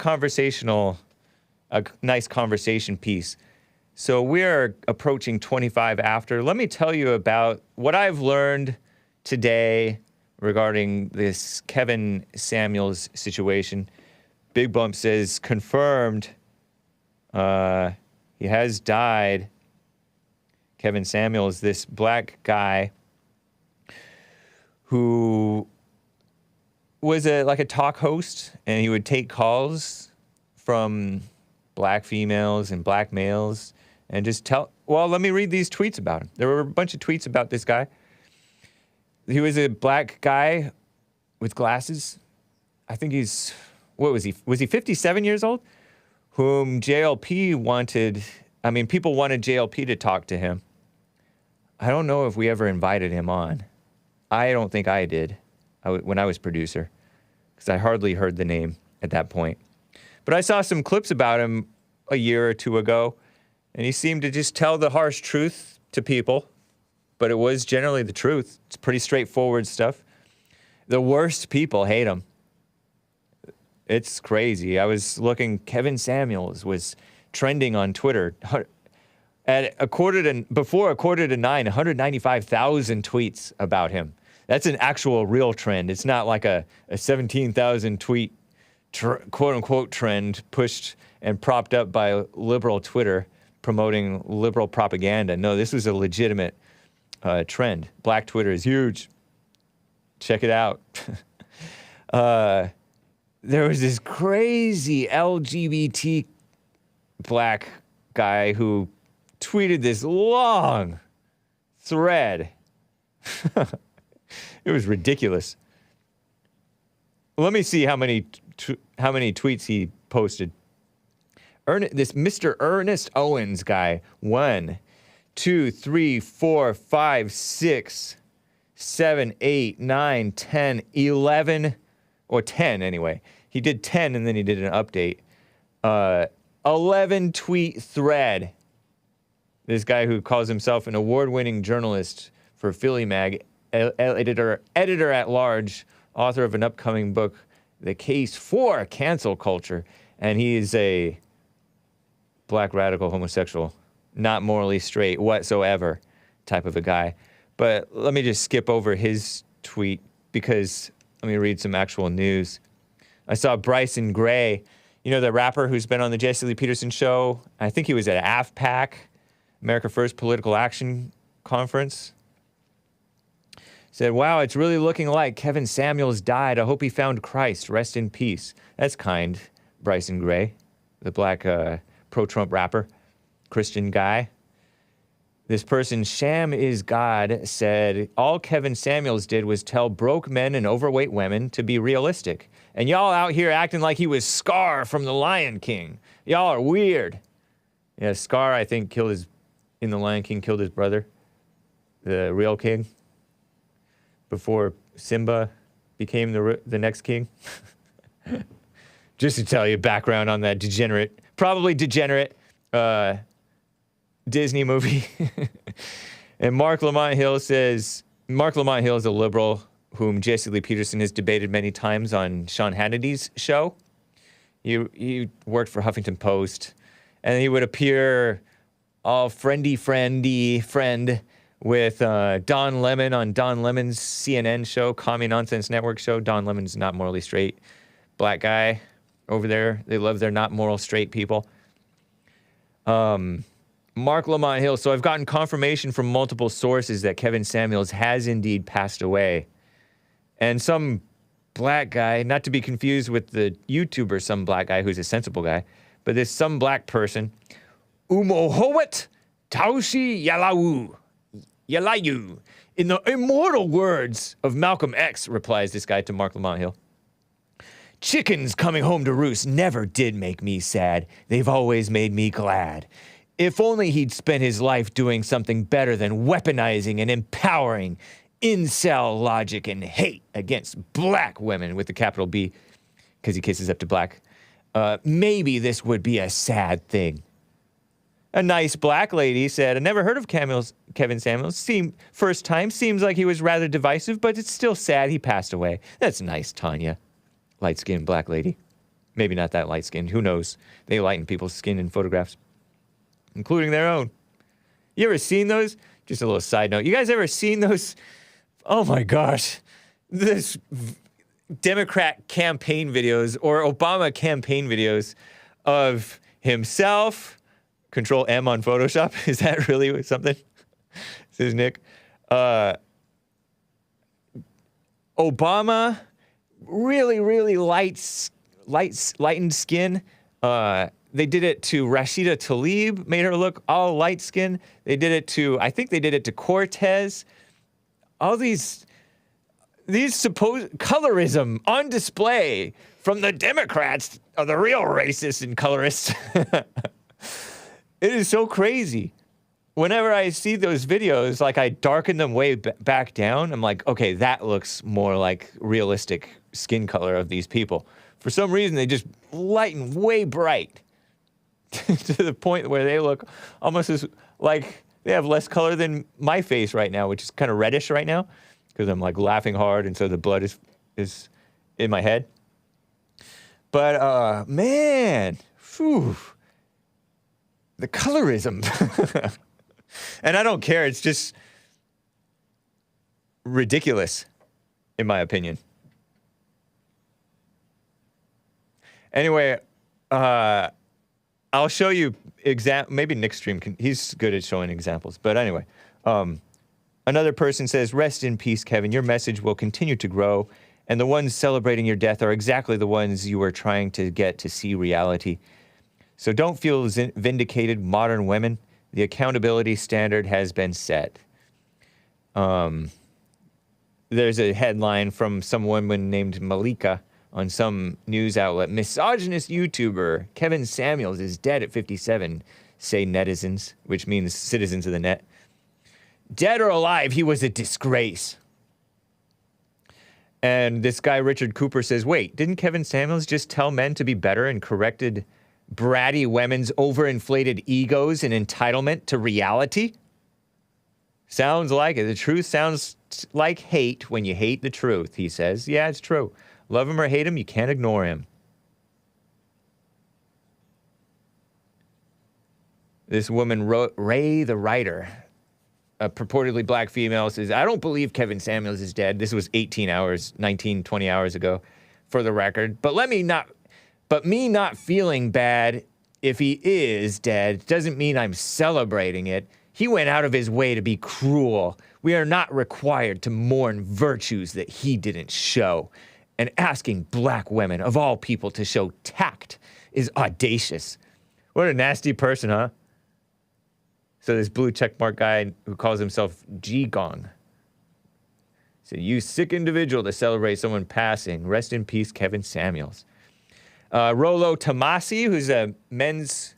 nice conversation piece. So we're approaching 25 after. Let me tell you about what I've learned today regarding this Kevin Samuels situation. Big Bump says confirmed. He has died. Kevin Samuels, this black guy who was like a talk host, and he would take calls from black females and black males and just let me read these tweets about him. There were a bunch of tweets about this guy. He was a black guy with glasses. I think what was he? Was he 57 years old? Whom JLP people wanted JLP to talk to him. I don't know if we ever invited him on. I don't think I did when I was producer, because I hardly heard the name at that point. But I saw some clips about him a year or two ago, and he seemed to just tell the harsh truth to people, but it was generally the truth. It's pretty straightforward stuff. The worst people hate him. It's crazy. I was looking, Kevin Samuels was trending on Twitter at before a quarter to 9, 195,000 tweets about him. That's an actual real trend. It's not like a 17,000 tweet quote unquote trend pushed and propped up by liberal Twitter promoting liberal propaganda. No, this was a legitimate trend. Black Twitter is huge. Check it out. There was this crazy LGBT black guy who tweeted this long thread. It was ridiculous. Let me see how many tweets he posted. This Mr. Ernest Owens guy. 1, 2, 3, 4, 5, 6, 7, 8, 9, 10, 11, or 10 anyway. He did 10 and then he did an update. 11 tweet thread. This guy who calls himself an award-winning journalist for Philly Mag, editor at large, author of an upcoming book, The Case for Cancel Culture, and he is a black radical homosexual, not morally straight whatsoever type of a guy. But let me just skip over his tweet because let me read some actual news. I saw Bryson Gray, you know, the rapper who's been on the Jesse Lee Peterson show. I think he was at AFPAC, America First Political Action Conference. Said, wow, it's really looking like Kevin Samuels died. I hope he found Christ. Rest in peace. That's kind, Bryson Gray, the black pro-Trump rapper, Christian guy. This person, Sham is God, said, all Kevin Samuels did was tell broke men and overweight women to be realistic. And y'all out here acting like he was Scar from The Lion King. Y'all are weird. Yeah, Scar, I think, in The Lion King, killed his brother, the real king, before Simba became the next king. Just to tell you background on that probably degenerate, Disney movie. And Mark Lamont Hill is a liberal whom Jesse Lee Peterson has debated many times on Sean Hannity's show. He worked for Huffington Post, and he would appear all friend with Don Lemon on Don Lemon's CNN show, Commie Nonsense Network show. Don Lemon's not morally straight black guy over there. They love their not moral straight people. Mark Lamont Hill. So I've gotten confirmation from multiple sources that Kevin Samuels has indeed passed away. And some black guy, not to be confused with the YouTuber, some black guy who's a sensible guy, but there's some black person, Umohowet Taushi Yalayu. In the immortal words of Malcolm X, replies this guy to Mark Lamont Hill. Chickens coming home to roost never did make me sad. They've always made me glad. If only he'd spent his life doing something better than weaponizing and empowering incel logic and hate against black women with the capital B, because he kisses up to black. Maybe this would be a sad thing. A nice black lady said, I never heard of Kevin Samuels. First time, seems like he was rather divisive, but it's still sad he passed away. That's nice, Tanya. Light-skinned black lady. Maybe not that light-skinned. Who knows? They lighten people's skin in photographs, including their own. You ever seen those? Just a little side note. You guys ever seen those? Oh my gosh. This Democrat campaign videos or Obama campaign videos of himself. Control M on Photoshop. Is that really something? Says Nick. Obama, really, really lightened skin. They did it to Rashida Tlaib, made her look all light skinned. I think they did it to Cortez. All these supposed colorism on display from the Democrats are the real racists and colorists. It is so crazy. Whenever I see those videos, like I darken them way back down. I'm like, okay, that looks more like realistic skin color of these people. For some reason, they just lighten way bright to the point where they look almost as like they have less color than my face right now, which is kind of reddish right now because I'm like laughing hard, and so the blood is in my head. But man, phew. The colorism. And I don't care. It's just ridiculous, in my opinion. Anyway, I'll show you maybe Nick Stream he's good at showing examples. But anyway, another person says, rest in peace, Kevin. Your message will continue to grow, and the ones celebrating your death are exactly the ones you were trying to get to see reality. So don't feel vindicated, modern women. The accountability standard has been set. There's a headline from some woman named Malika on some news outlet. Misogynist YouTuber Kevin Samuels is dead at 57, say netizens, which means citizens of the net. Dead or alive, he was a disgrace. And this guy, Richard Cooper, says, wait, didn't Kevin Samuels just tell men to be better and corrected bratty women's overinflated egos and entitlement to reality? Sounds like it. The truth sounds like hate when you hate the truth, he says. Yeah, it's true. Love him or hate him, you can't ignore him. This woman, Ray the writer, a purportedly black female, says, I don't believe Kevin Samuels is dead. This was 20 hours ago, for the record. But me not feeling bad if he is dead doesn't mean I'm celebrating it. He went out of his way to be cruel. We are not required to mourn virtues that he didn't show. And asking black women, of all people, to show tact is audacious. What a nasty person, huh? So this blue checkmark guy who calls himself G-Gong said, you sick individual to celebrate someone passing. Rest in peace, Kevin Samuels. Rollo Tomasi, who's a men's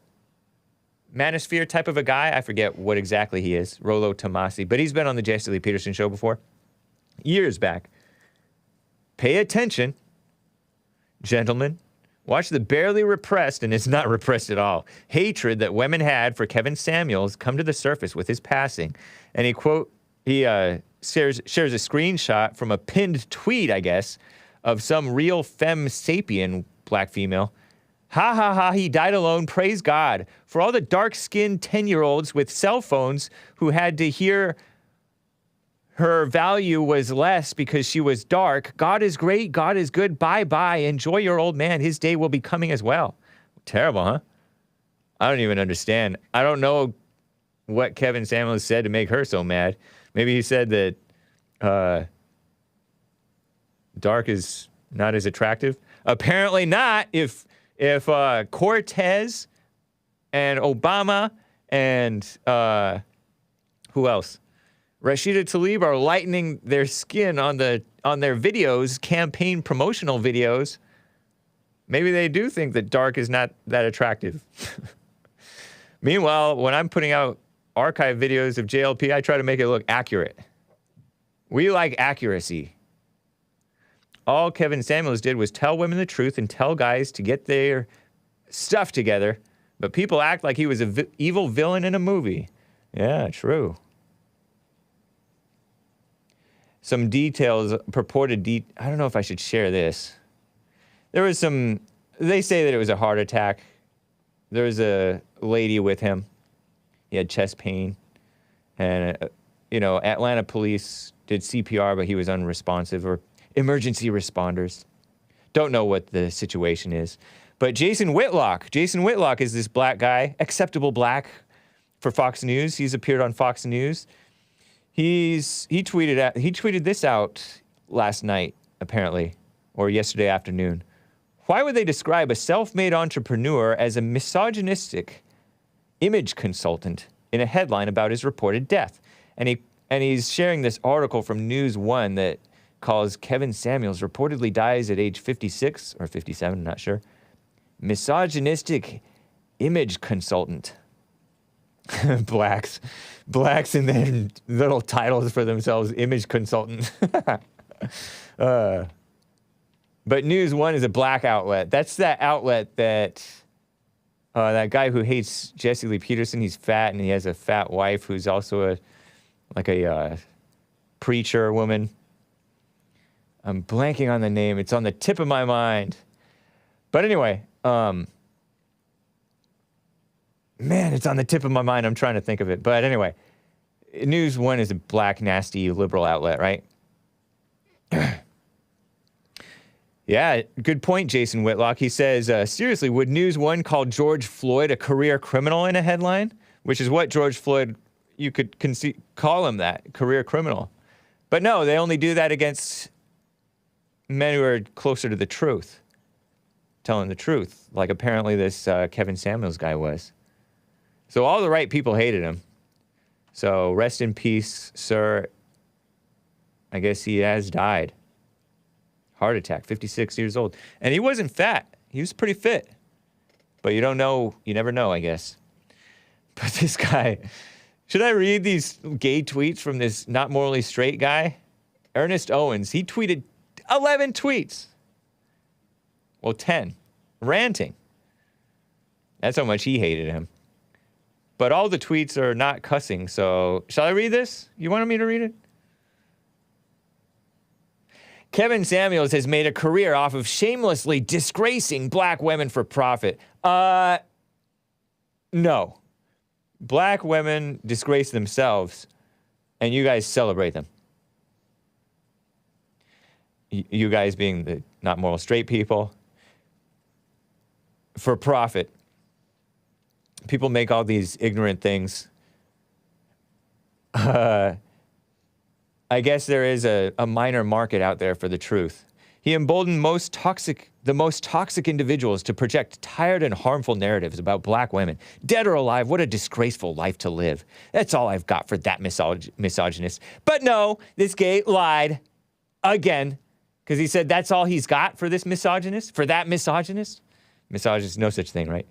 manosphere type of a guy. I forget what exactly he is, Rollo Tomasi. But he's been on the Jesse Lee Peterson show before, years back. Pay attention, gentlemen. Watch the barely repressed, and it's not repressed at all, hatred that women had for Kevin Samuels come to the surface with his passing. And he shares a screenshot from a pinned tweet, I guess, of some real femme sapien black female. Ha ha ha, he died alone, praise God. For all the dark-skinned 10-year-olds with cell phones who had to hear her value was less because she was dark. God is great. God is good. Bye-bye. Enjoy your old man. His day will be coming as well. Terrible, huh? I don't even understand. I don't know what Kevin Samuels said to make her so mad. Maybe he said that dark is not as attractive. Apparently not. If Cortez and Obama and who else? Rashida Tlaib are lightening their skin on their videos, campaign promotional videos. Maybe they do think that dark is not that attractive. Meanwhile, when I'm putting out archive videos of JLP, I try to make it look accurate. We like accuracy. All Kevin Samuels did was tell women the truth and tell guys to get their stuff together, but people act like he was an evil villain in a movie. Yeah, true. Some details, I don't know if I should share this. They say that it was a heart attack. There was a lady with him. He had chest pain. And, Atlanta police did CPR, but he was unresponsive, or emergency responders. Don't know what the situation is. But Jason Whitlock is this black guy, acceptable black for Fox News. He's appeared on Fox News. He tweeted this out last night, apparently, or yesterday afternoon. Why would they describe a self-made entrepreneur as a misogynistic image consultant in a headline about his reported death? And he's sharing this article from News One that calls Kevin Samuels reportedly dies at age 56 or 57, I'm not sure. Misogynistic image consultant. Blacks and then little titles for themselves, image consultant. But News One is a black outlet. That's that outlet that guy who hates Jesse Lee Peterson, he's fat and he has a fat wife who's also a preacher woman. I'm blanking on the name. It's on the tip of my mind. But anyway, man, it's on the tip of my mind. I'm trying to think of it. But anyway, News One is a black, nasty, liberal outlet, right? Yeah, good point, Jason Whitlock. He says, seriously, would News One call George Floyd a career criminal in a headline? Which is what George Floyd, you could call him that, career criminal. But no, they only do that against men who are closer to the truth, telling the truth, like apparently this Kevin Samuels guy was. So all the right people hated him. So rest in peace, sir. I guess he has died. Heart attack, 56 years old. And he wasn't fat. He was pretty fit. But you don't know, you never know, I guess. But this guy, should I read these gay tweets from this not morally straight guy? Ernest Owens, he tweeted 11 tweets. Well, 10. Ranting. That's how much he hated him. But all the tweets are not cussing, so shall I read this? You wanted me to read it? Kevin Samuels has made a career off of shamelessly disgracing black women for profit. No. Black women disgrace themselves and you guys celebrate them. You guys being the not moral straight people. For profit. People make all these ignorant things. I guess there is a minor market out there for the truth. He emboldened the most toxic individuals to project tired and harmful narratives about black women. Dead or alive, what a disgraceful life to live. That's all I've got for that misogynist. But no, this gay lied again, because he said that's all he's got for this misogynist, for that misogynist. Misogynist, no such thing, right?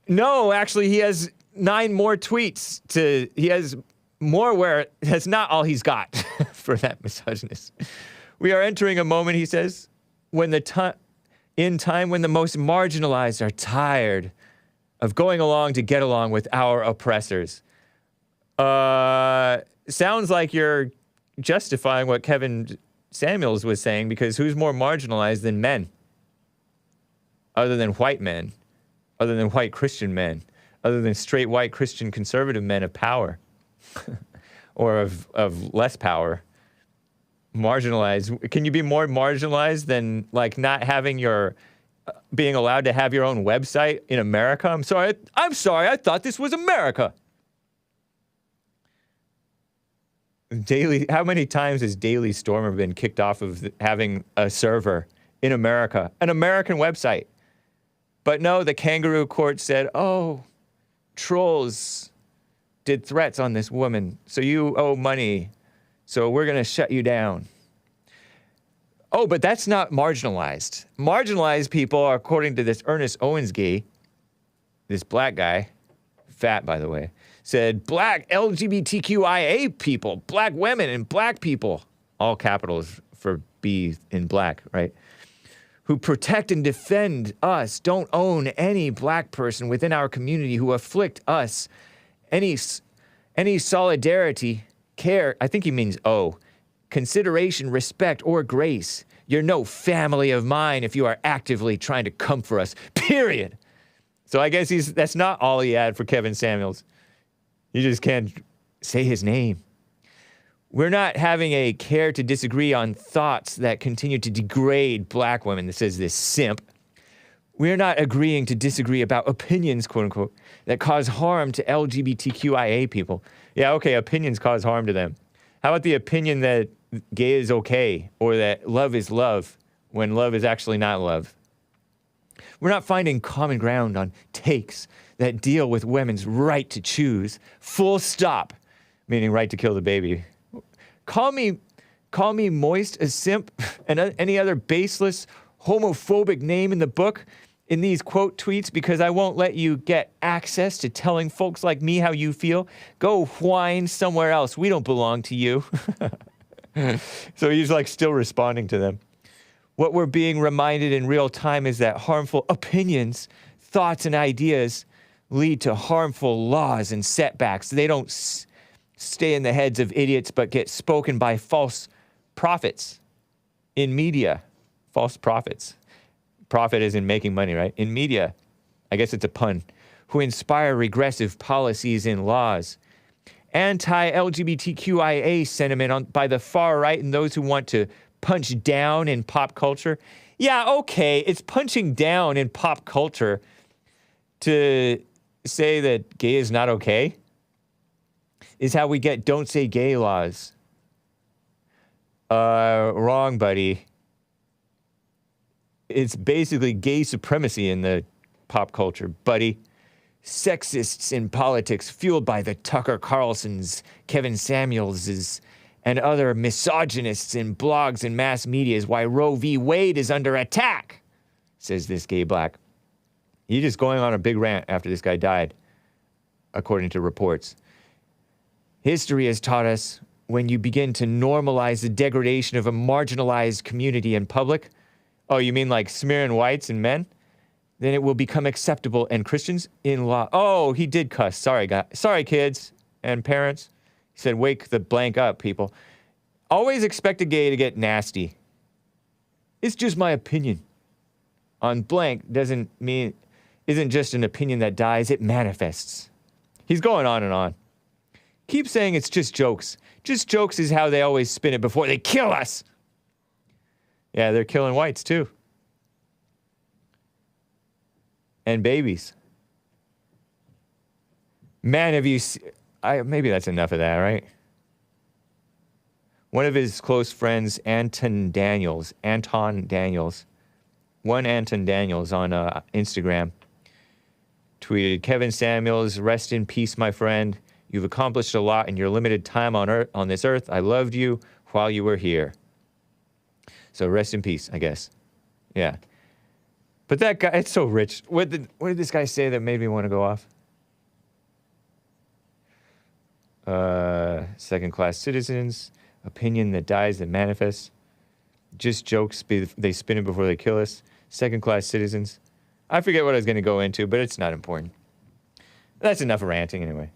No, actually, he has 9 more tweets he has more where that's not all he's got for that misogynist. We are entering a moment, he says, when in time when the most marginalized are tired of going along to get along with our oppressors. Sounds like you're justifying what Kevin Samuels was saying, because who's more marginalized than men? Other than white men, other than white Christian men, other than straight white Christian conservative men of power, or of less power. Marginalized. Can you be more marginalized than like not having being allowed to have your own website in America? I'm sorry. I thought this was America. How many times has Daily Stormer been kicked off of having a server in America, an American website? But no, the kangaroo court said, oh, trolls did threats on this woman, so you owe money, so we're going to shut you down. Oh, but that's not marginalized. Marginalized people are, according to this Ernest Owensgy, this black guy, fat by the way, said black LGBTQIA people, black women and black people, all capitals for B in black, right? Who protect and defend us, don't own any black person within our community who afflict us any solidarity, care, I think he means consideration, respect, or grace. You're no family of mine if you are actively trying to come for us, period. So I guess that's not all he had for Kevin Samuels. You just can't say his name. We're not having a care to disagree on thoughts that continue to degrade black women, says this simp. We're not agreeing to disagree about opinions, quote unquote, that cause harm to LGBTQIA people. Yeah, okay, opinions cause harm to them. How about the opinion that gay is okay, or that love is love, when love is actually not love? We're not finding common ground on takes that deal with women's right to choose, full stop, meaning right to kill the baby. Call me moist, a simp, and any other baseless, homophobic name in the book in these quote tweets, because I won't let you get access to telling folks like me how you feel. Go whine somewhere else. We don't belong to you. So he's like still responding to them. What we're being reminded in real time is that harmful opinions, thoughts, and ideas lead to harmful laws and setbacks. They don't stay in the heads of idiots, but get spoken by false prophets in media. False prophets. Profit is in making money, right? In media. I guess it's a pun. Who inspire regressive policies and laws. Anti-LGBTQIA sentiment by the far right and those who want to punch down in pop culture. Yeah, okay, it's punching down in pop culture to say that gay is not okay. Is how we get don't say gay laws. Wrong, buddy. It's basically gay supremacy in the pop culture, buddy. Sexists in politics fueled by the Tucker Carlsons, Kevin Samuelses, and other misogynists in blogs and mass media is why Roe v. Wade is under attack, says this gay black. He's just going on a big rant after this guy died, according to reports. History has taught us when you begin to normalize the degradation of a marginalized community in public, oh, you mean like smearing whites and men? Then it will become acceptable, and Christians in law. Oh, he did cuss. Sorry, guys. Sorry, kids and parents. He said, wake the blank up, people. Always expect a gay to get nasty. It's just my opinion. On blank isn't just an opinion that dies, it manifests. He's going on and on. Keep saying it's just jokes. Just jokes is how they always spin it before they kill us. Yeah, they're killing whites too. And babies. Man, have you... maybe that's enough of that, right? One of his close friends, Anton Daniels, on Instagram, tweeted, Kevin Samuels, rest in peace, my friend. You've accomplished a lot in your limited time on this earth. I loved you while you were here. So rest in peace, I guess. Yeah. But that guy, it's so rich. What did this guy say that made me want to go off? Second-class citizens, opinion that dies that manifests. Just jokes, they spin it before they kill us. Second-class citizens. I forget what I was going to go into, but it's not important. That's enough ranting anyway.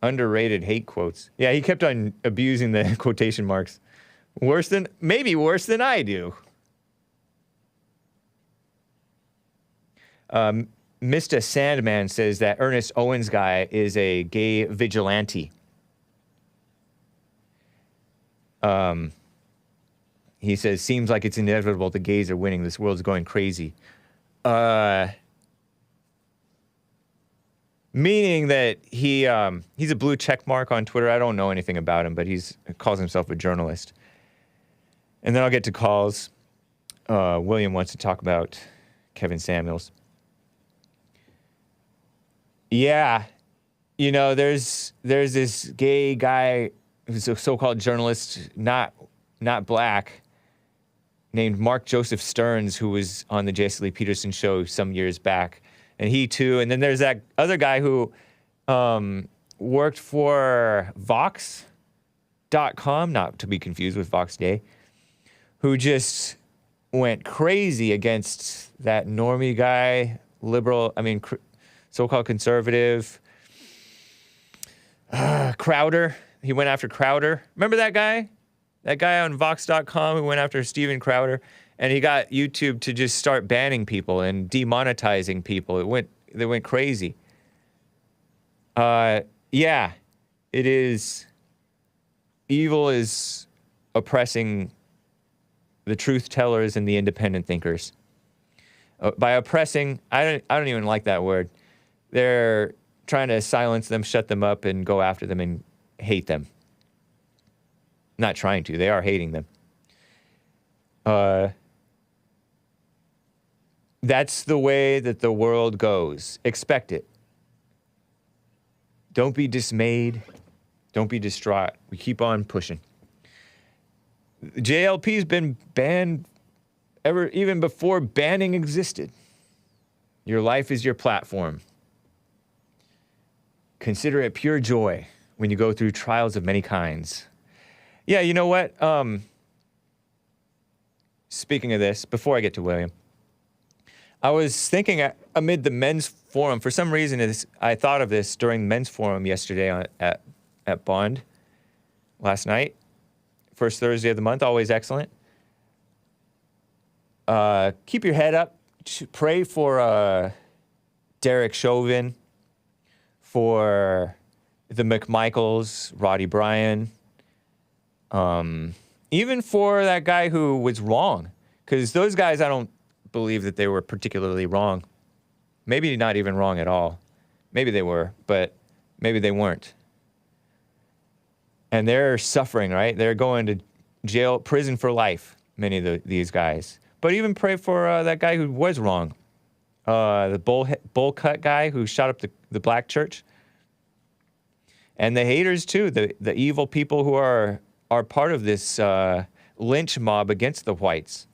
Underrated hate quotes. Yeah, he kept on abusing the quotation marks. Maybe worse than I do. Mr. Sandman says that Ernest Owens guy is a gay vigilante. He says, seems like it's inevitable the gays are winning. This world's going crazy. Meaning that he's a blue check mark on Twitter. I don't know anything about him, but he calls himself a journalist. And then I'll get to calls. William wants to talk about Kevin Samuels. Yeah, you know, there's this gay guy who's a so-called journalist, not black, named Mark Joseph Stearns, who was on the Jesse Lee Peterson show some years back. And he too, and then there's that other guy who worked for Vox.com, not to be confused with Vox Day, who just went crazy against that normie guy, so-called conservative, Crowder. He went after Crowder. Remember that guy? That guy on Vox.com who went after Steven Crowder? And he got YouTube to just start banning people and demonetizing people. They went crazy. Yeah, it is. Evil is oppressing the truth tellers and the independent thinkers. By oppressing, I don't even like that word. They're trying to silence them, shut them up, and go after them and hate them. Not trying to. They are hating them. That's the way that the world goes. Expect it. Don't be dismayed. Don't be distraught. We keep on pushing. JLP's been banned even before banning existed. Your life is your platform. Consider it pure joy when you go through trials of many kinds. Yeah, you know what? Speaking of this, before I get to William, I was thinking amid the men's forum, for some reason I thought of this during the men's forum yesterday at Bond last night. First Thursday of the month, always excellent. Keep your head up. Pray for Derek Chauvin, for the McMichaels, Roddy Bryan, even for that guy who was wrong. Because those guys, I don't believe that they were particularly wrong. Maybe not even wrong at all. Maybe they were, but maybe they weren't. And they're suffering, right? They're going to jail, prison for life, many of these guys. But even pray for that guy who was wrong. The bowl cut guy who shot up the black church. And the haters too, the evil people who are part of this lynch mob against the whites.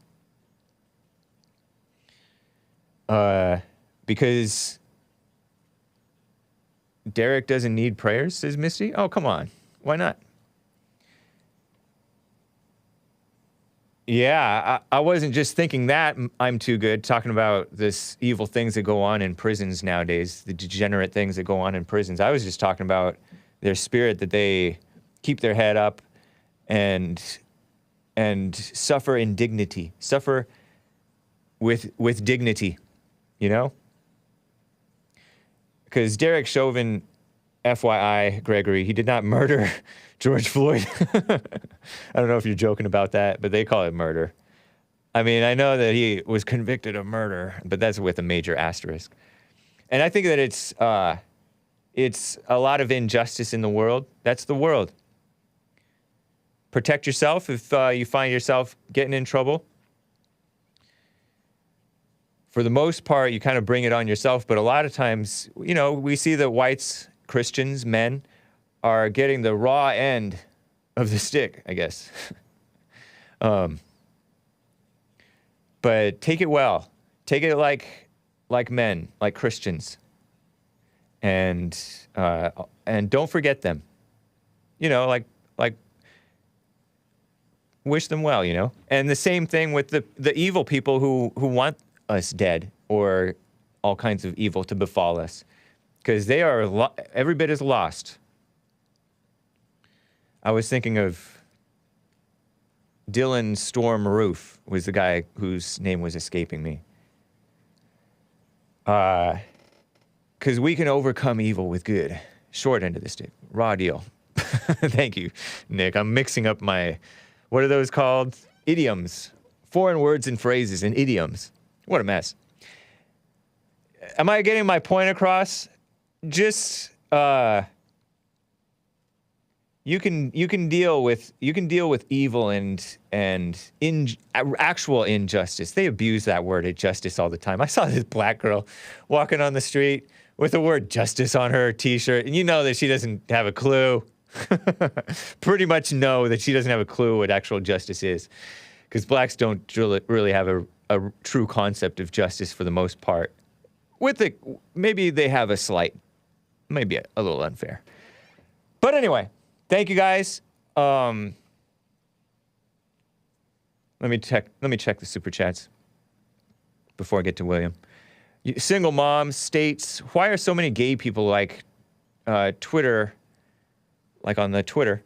Because Derek doesn't need prayers, says Misty. Oh, come on. Why not? Yeah, I wasn't just thinking that I'm too good, talking about this evil things that go on in prisons nowadays, the degenerate things that go on in prisons. I was just talking about their spirit, that they keep their head up and suffer in dignity, suffer with dignity, you know? Because Derek Chauvin FYI, Gregory, he did not murder George Floyd. I don't know if you're joking about that, but they call it murder. I mean, I know that he was convicted of murder, but that's with a major asterisk. And I think that it's a lot of injustice in the world. That's the world. Protect yourself if you find yourself getting in trouble. For the most part, you kind of bring it on yourself, but a lot of times, you know, we see that whites, Christians, men, are getting the raw end of the stick, I guess. But take it well. Take it like men, like Christians. And don't forget them. You know, like wish them well, you know? And the same thing with the evil people who want us dead or all kinds of evil to befall us. Because they are, every bit is lost. I was thinking of Dylan Storm Roof was the guy whose name was escaping me. Because we can overcome evil with good. Short end of the stick. Raw deal. Thank you, Nick. I'm mixing up my, what are those called? Idioms. Foreign words and phrases and idioms. What a mess. Am I getting my point across? Just, you can deal with evil and actual injustice. They abuse that word justice all the time. I saw this black girl walking on the street with the word justice on her T-shirt, and you know that she doesn't have a clue. Pretty much know that she doesn't have a clue what actual justice is, because blacks don't really have a true concept of justice for the most part. Maybe they have maybe a little unfair. But anyway. Thank you, guys. Let me check the super chats before I get to William. Single mom states, why are so many gay people like Twitter, like on the Twitter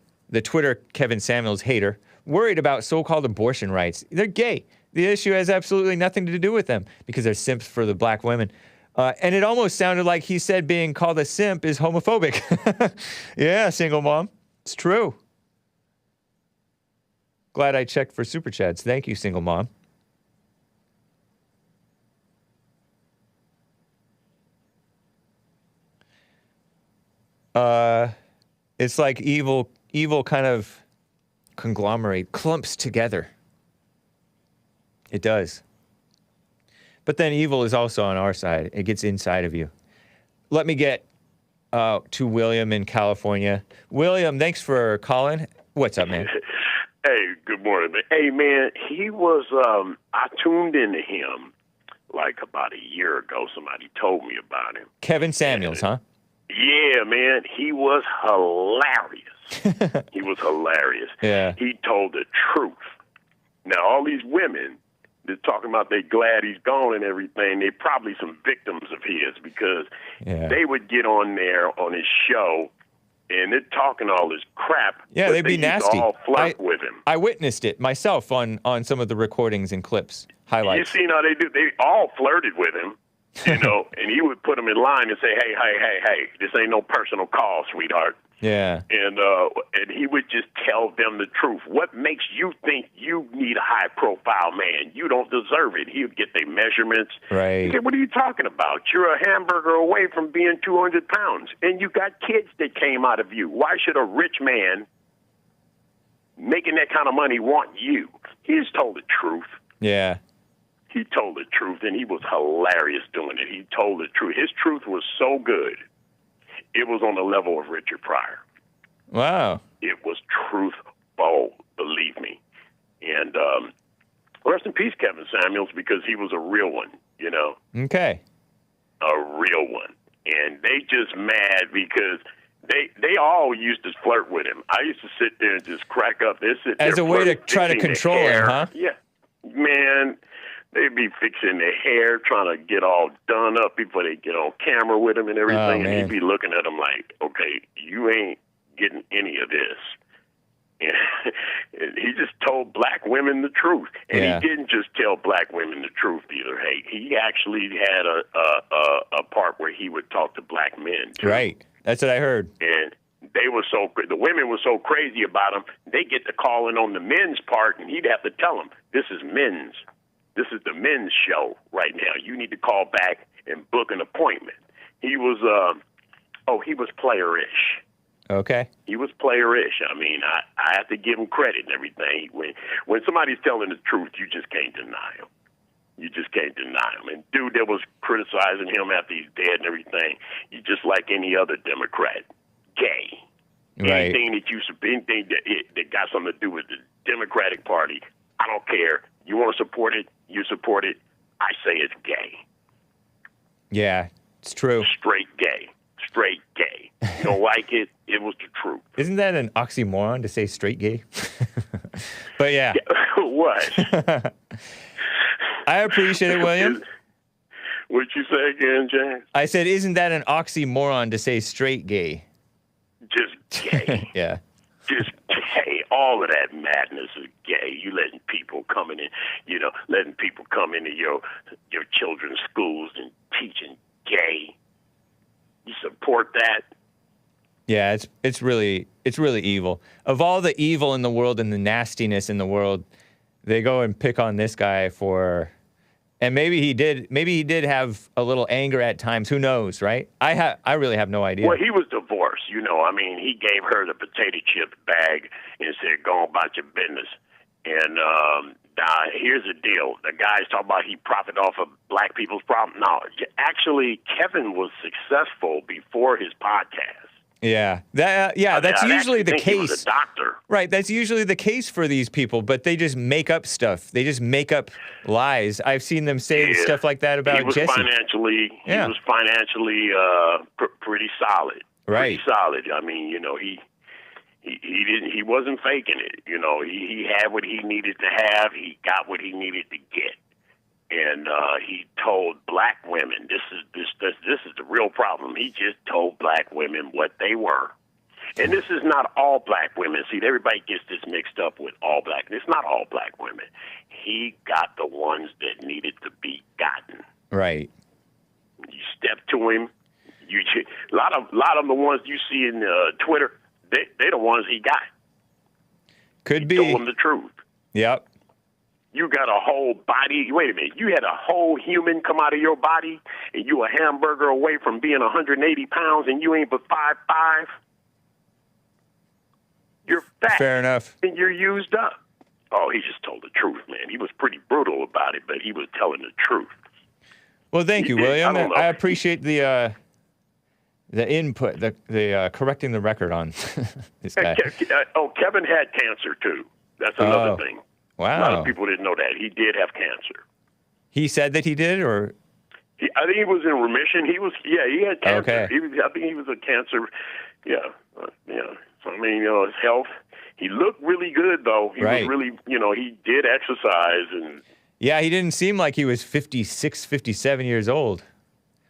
Kevin Samuels hater, worried about so-called abortion rights? They're gay. The issue has absolutely nothing to do with them because they're simps for the black women. And it almost sounded like he said being called a simp is homophobic. Yeah, single mom. It's true. Glad I checked for super chats. Thank you, single mom. It's like evil kind of conglomerate, clumps together. It does. But then evil is also on our side. It gets inside of you. Let me get to William in California. William, thanks for calling. What's up, man? Hey, good morning, man. Hey, man, he was, I tuned into him like about a year ago. Somebody told me about him. Kevin Samuels, huh? Yeah, man, he was hilarious. He was hilarious. Yeah. He told the truth. Now, all these women, they're talking about they glad he's gone and everything. They're probably some victims of his because they would get on there on his show and they're talking all this crap. Yeah, they'd be nasty. All flirt with him. I witnessed it myself on some of the recordings and clips, highlights. You see how they do? They all flirted with him, you know, and he would put them in line and say, hey, this ain't no personal call, sweetheart. Yeah. And he would just tell them the truth. What makes you think you need a high-profile man? You don't deserve it. He would get their measurements. Right. He said, what are you talking about? You're a hamburger away from being 200 pounds, and you got kids that came out of you. Why should a rich man making that kind of money want you? He just told the truth. Yeah. He told the truth, and he was hilarious doing it. He told the truth. His truth was so good. It was on the level of Richard Pryor. Wow. It was truthful, believe me. And rest in peace, Kevin Samuels, because he was a real one, you know. Okay. A real one. And they just mad because they all used to flirt with him. I used to sit there and just crack up. As a way to try to control him, huh? Yeah. Man, they'd be fixing their hair, trying to get all done up before they get on camera with him and everything. And he'd be looking at them like, okay, you ain't getting any of this. And he just told black women the truth. And he didn't just tell black women the truth either. Hey, he actually had a part where he would talk to black men, too. Right. That's what I heard. And the women were so crazy about him, they get to calling on the men's part, and he'd have to tell them, this is men's. This is the men's show right now. You need to call back and book an appointment. He was player-ish. Okay. He was player-ish. I mean, I have to give him credit and everything. When somebody's telling the truth, you just can't deny him. You just can't deny him. And dude that was criticizing him after he's dead and everything, he's just like any other Democrat. Gay. Right. Anything that got something to do with the Democratic Party, I don't care. You want to support it, you support it. I say it's gay. Yeah, it's true. Straight gay. Straight gay. You don't like it, it was the truth. Isn't that an oxymoron to say straight gay? But yeah. What? I appreciate it, William. What'd you say again, James? I said, isn't that an oxymoron to say straight gay? Just gay. Yeah. Just gay. All of that madness is gay. You letting people come in, letting people come into your children's schools and teaching gay. You support that? Yeah, it's really evil. Of all the evil in the world and the nastiness in the world, they go and pick on this guy for, and maybe he did have a little anger at times. Who knows, right? I really have no idea. Well, he was divorced, I mean, he gave her the potato chip bag and said, "Go about your business." And here's the deal: the guy's talking about he profited off of black people's problem. No, actually, Kevin was successful before his podcast. Yeah, that's usually the case. He was a doctor. Right, that's usually the case for these people, but they just make up stuff. They just make up lies. I've seen them say stuff like that about Jesse. He was financially pretty solid. Right. Pretty solid. I mean, he wasn't faking it. He had what he needed to have. He got what he needed to get. And he told black women, this is the real problem. He just told black women what they were. And this is not all black women. See, everybody gets this mixed up with all black. It's not all black women. He got the ones that needed to be gotten. Right. You step to him. A lot of the ones you see in Twitter, they're the ones he got. Could be. Told them the truth. Yep. You got a whole body. Wait a minute. You had a whole human come out of your body, and you a hamburger away from being 180 pounds, and you ain't but 5'5". You're fat. Fair enough. And you're used up. Oh, he just told the truth, man. He was pretty brutal about it, but he was telling the truth. Well, thank you, William. I appreciate the input, the correcting the record on this guy. Kevin had cancer too. That's another thing. Wow. A lot of people didn't know that. He did have cancer. He said that he did, or? I think he was in remission. He had cancer. Okay. I think he was a cancer. Yeah. So, I mean, his health. He looked really good, though. He was really, he did exercise. And yeah, he didn't seem like he was 56, 57 years old,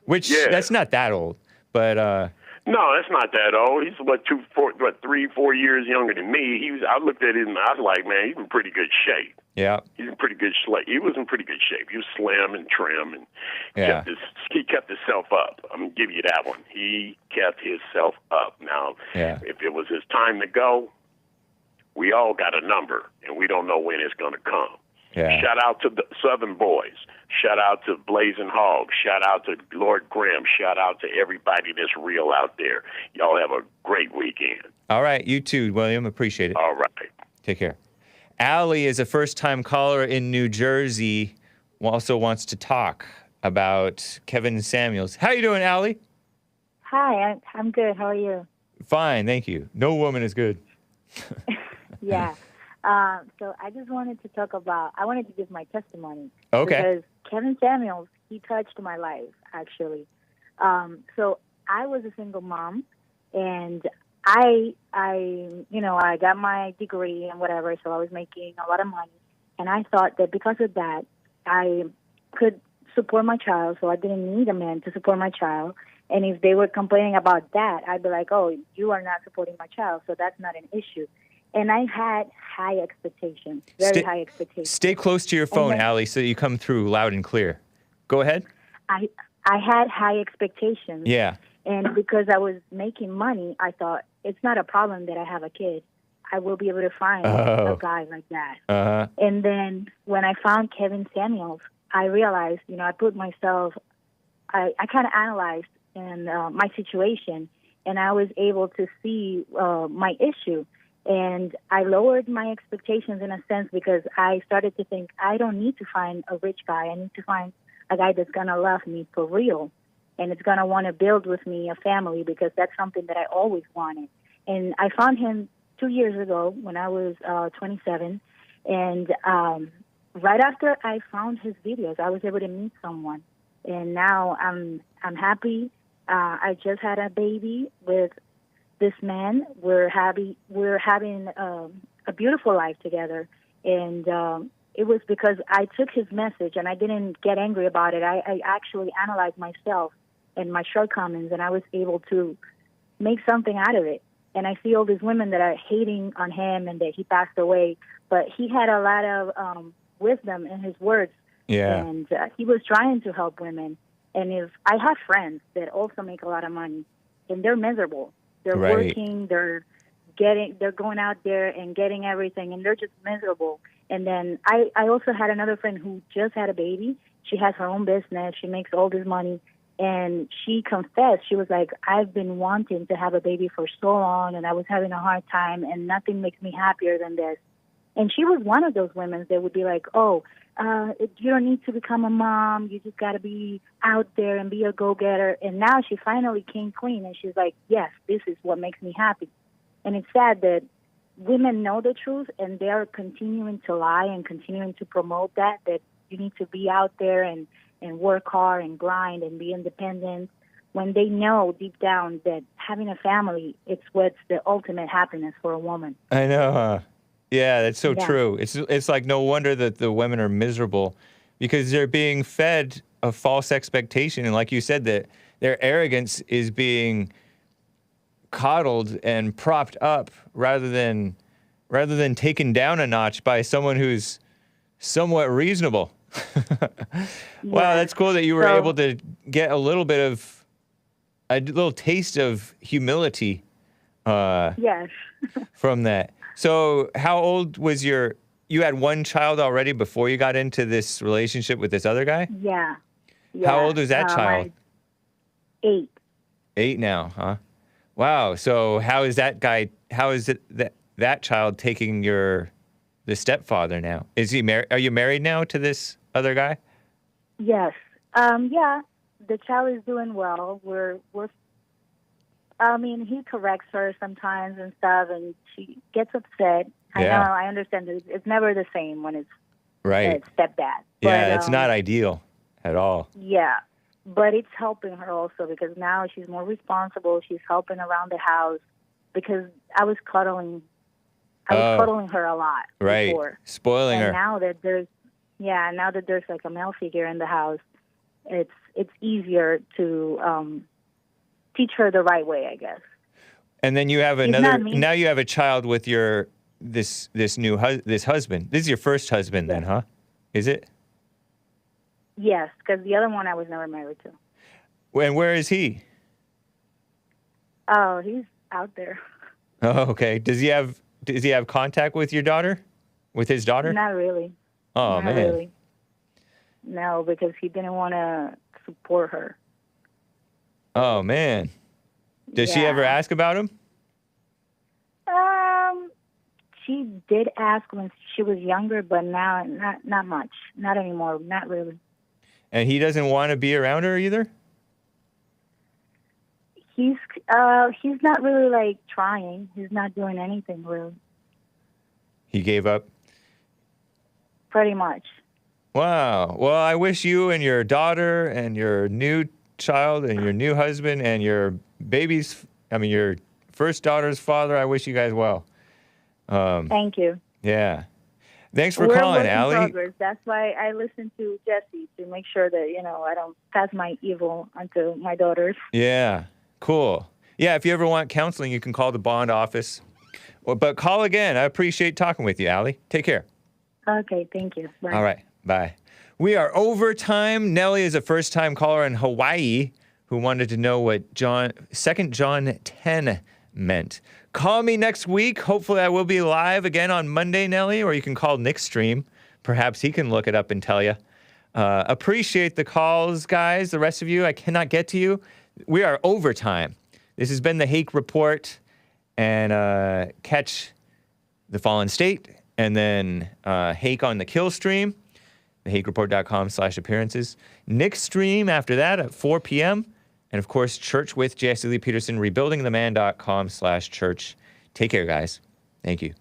which that's not that old. But no, that's not that old. He's 3, 4 years younger than me. I looked at him and I was like, man, he's in pretty good shape. Yeah, he's in pretty good shape. He was in pretty good shape. He was slim and trim, and he kept himself up. I'm gonna give you that one. He kept himself up. Now, if it was his time to go, we all got a number, and we don't know when it's gonna come. Yeah. Shout out to the Southern Boys. Shout out to Blazing Hog. Shout out to Lord Graham. Shout out to everybody that's real out there. Y'all have a great weekend. All right. You too, William. Appreciate it. All right. Take care. ALLIE is a first-time caller in New Jersey. Also wants to talk about Kevin Samuels. How you doing, ALLIE? Hi, I'm good. How are you? Fine, thank you. No woman is good. Yeah. So I just wanted to I wanted to give my testimony. Okay. Because Kevin Samuels, he touched my life, actually. So I was a single mom, and I got my degree and whatever, so I was making a lot of money. And I thought that because of that, I could support my child, so I didn't need a man to support my child. And if they were complaining about that, I'd be like, oh, you are not supporting my child, so that's not an issue. And I had high expectations, very high expectations. Stay close to your phone, ALLIE, so you come through loud and clear. Go ahead. I had high expectations. Yeah. And because I was making money, I thought, it's not a problem that I have a kid. I will be able to find a guy like that. Uh-huh. And then when I found Kevin Samuels, I realized, I put myself, I kind of analyzed my situation, and I was able to see my issue. And I lowered my expectations in a sense because I started to think, I don't need to find a rich guy. I need to find a guy that's going to love me for real, and it's going to want to build with me a family, because that's something that I always wanted. And I found him 2 years ago when I was 27. And right after I found his videos, I was able to meet someone. And now I'm happy. I just had a baby with this man. We're having a beautiful life together. And it was because I took his message and I didn't get angry about it. I actually analyzed myself and my shortcomings, and I was able to make something out of it. And I see all these women that are hating on him and that he passed away, but he had a lot of wisdom in his words. Yeah. And he was trying to help women. And if I have friends that also make a lot of money, and they're miserable. They're working, they're going out there and getting everything, and they're just miserable. And then I also had another friend who just had a baby. She has her own business. She makes all this money. And she confessed, she was like, I've been wanting to have a baby for so long, and I was having a hard time, and nothing makes me happier than this. And she was one of those women that would be like, you don't need to become a mom. You just got to be out there and be a go-getter. And now she finally came clean, and she's like, yes, this is what makes me happy. And it's sad that women know the truth, and they're continuing to lie and continuing to promote that you need to be out there and work hard and grind and be independent, when they know deep down that having a family, it's what's the ultimate happiness for a woman. I know, huh? Yeah, that's so true. It's like no wonder that the women are miserable, because they're being fed a false expectation. And like you said, that their arrogance is being coddled and propped up rather than taken down a notch by someone who's somewhat reasonable. Wow, that's cool that you were able to get a little taste of humility from that. So how old was you had one child already before you got into this relationship with this other guy? Yeah. How old was that child? 8. 8 now, huh? Wow. So how is that child taking the stepfather now? Is he married? Are you married now to this other guy? Yes. Yeah. The child is doing well. He corrects her sometimes and stuff, and she gets upset. I know. I understand that it's never the same when it's stepdad. Yeah, it's not ideal at all. Yeah. But it's helping her also, because now she's more responsible. She's helping around the house, because I was cuddling her a lot before. Spoiling her. And now that there's like a male figure in the house, it's easier to teach her the right way, I guess. And then you have now you have a child with this husband. This is your first husband then, huh? Is it? Yes, because the other one I was never married to. And where is he? Oh, he's out there. Oh, okay. Does he have contact with your daughter? With his daughter? Not really. Oh, Not man. really. No, because he didn't want to support her. Oh, man. Does she ever ask about him? She did ask when she was younger, but now not much. Not anymore. Not really. And he doesn't want to be around her either? He's not really like trying. He's not doing anything really. He gave up? Pretty much. Wow. Well, I wish you and your daughter and your new child and your new husband and your your first daughter's father, I wish you guys well. Thank you. Yeah. Thanks for calling, ALLIE. Progress. That's why I listen to Jesse, to make sure that, I don't pass my evil onto my daughters. Yeah. Cool. Yeah, if you ever want counseling, you can call the bond office. But call again. I appreciate talking with you, ALLIE. Take care. Okay, thank you. Bye. All right. Bye. We are over time. Nellie is a first-time caller in Hawaii who wanted to know what 2 John 10 meant. Call me next week. Hopefully I will be live again on Monday, Nelly, or you can call Nick's stream. Perhaps he can look it up and tell you. Appreciate the calls, guys. The rest of you, I cannot get to you. We are overtime. This has been the Hake Report. And catch The Fallen State and then Hake on the Killstream, thehakereport.com/appearances. Nick's stream after that at 4 p.m. And, of course, Church with Jesse Lee Peterson, rebuildingtheman.com/church. Take care, guys. Thank you.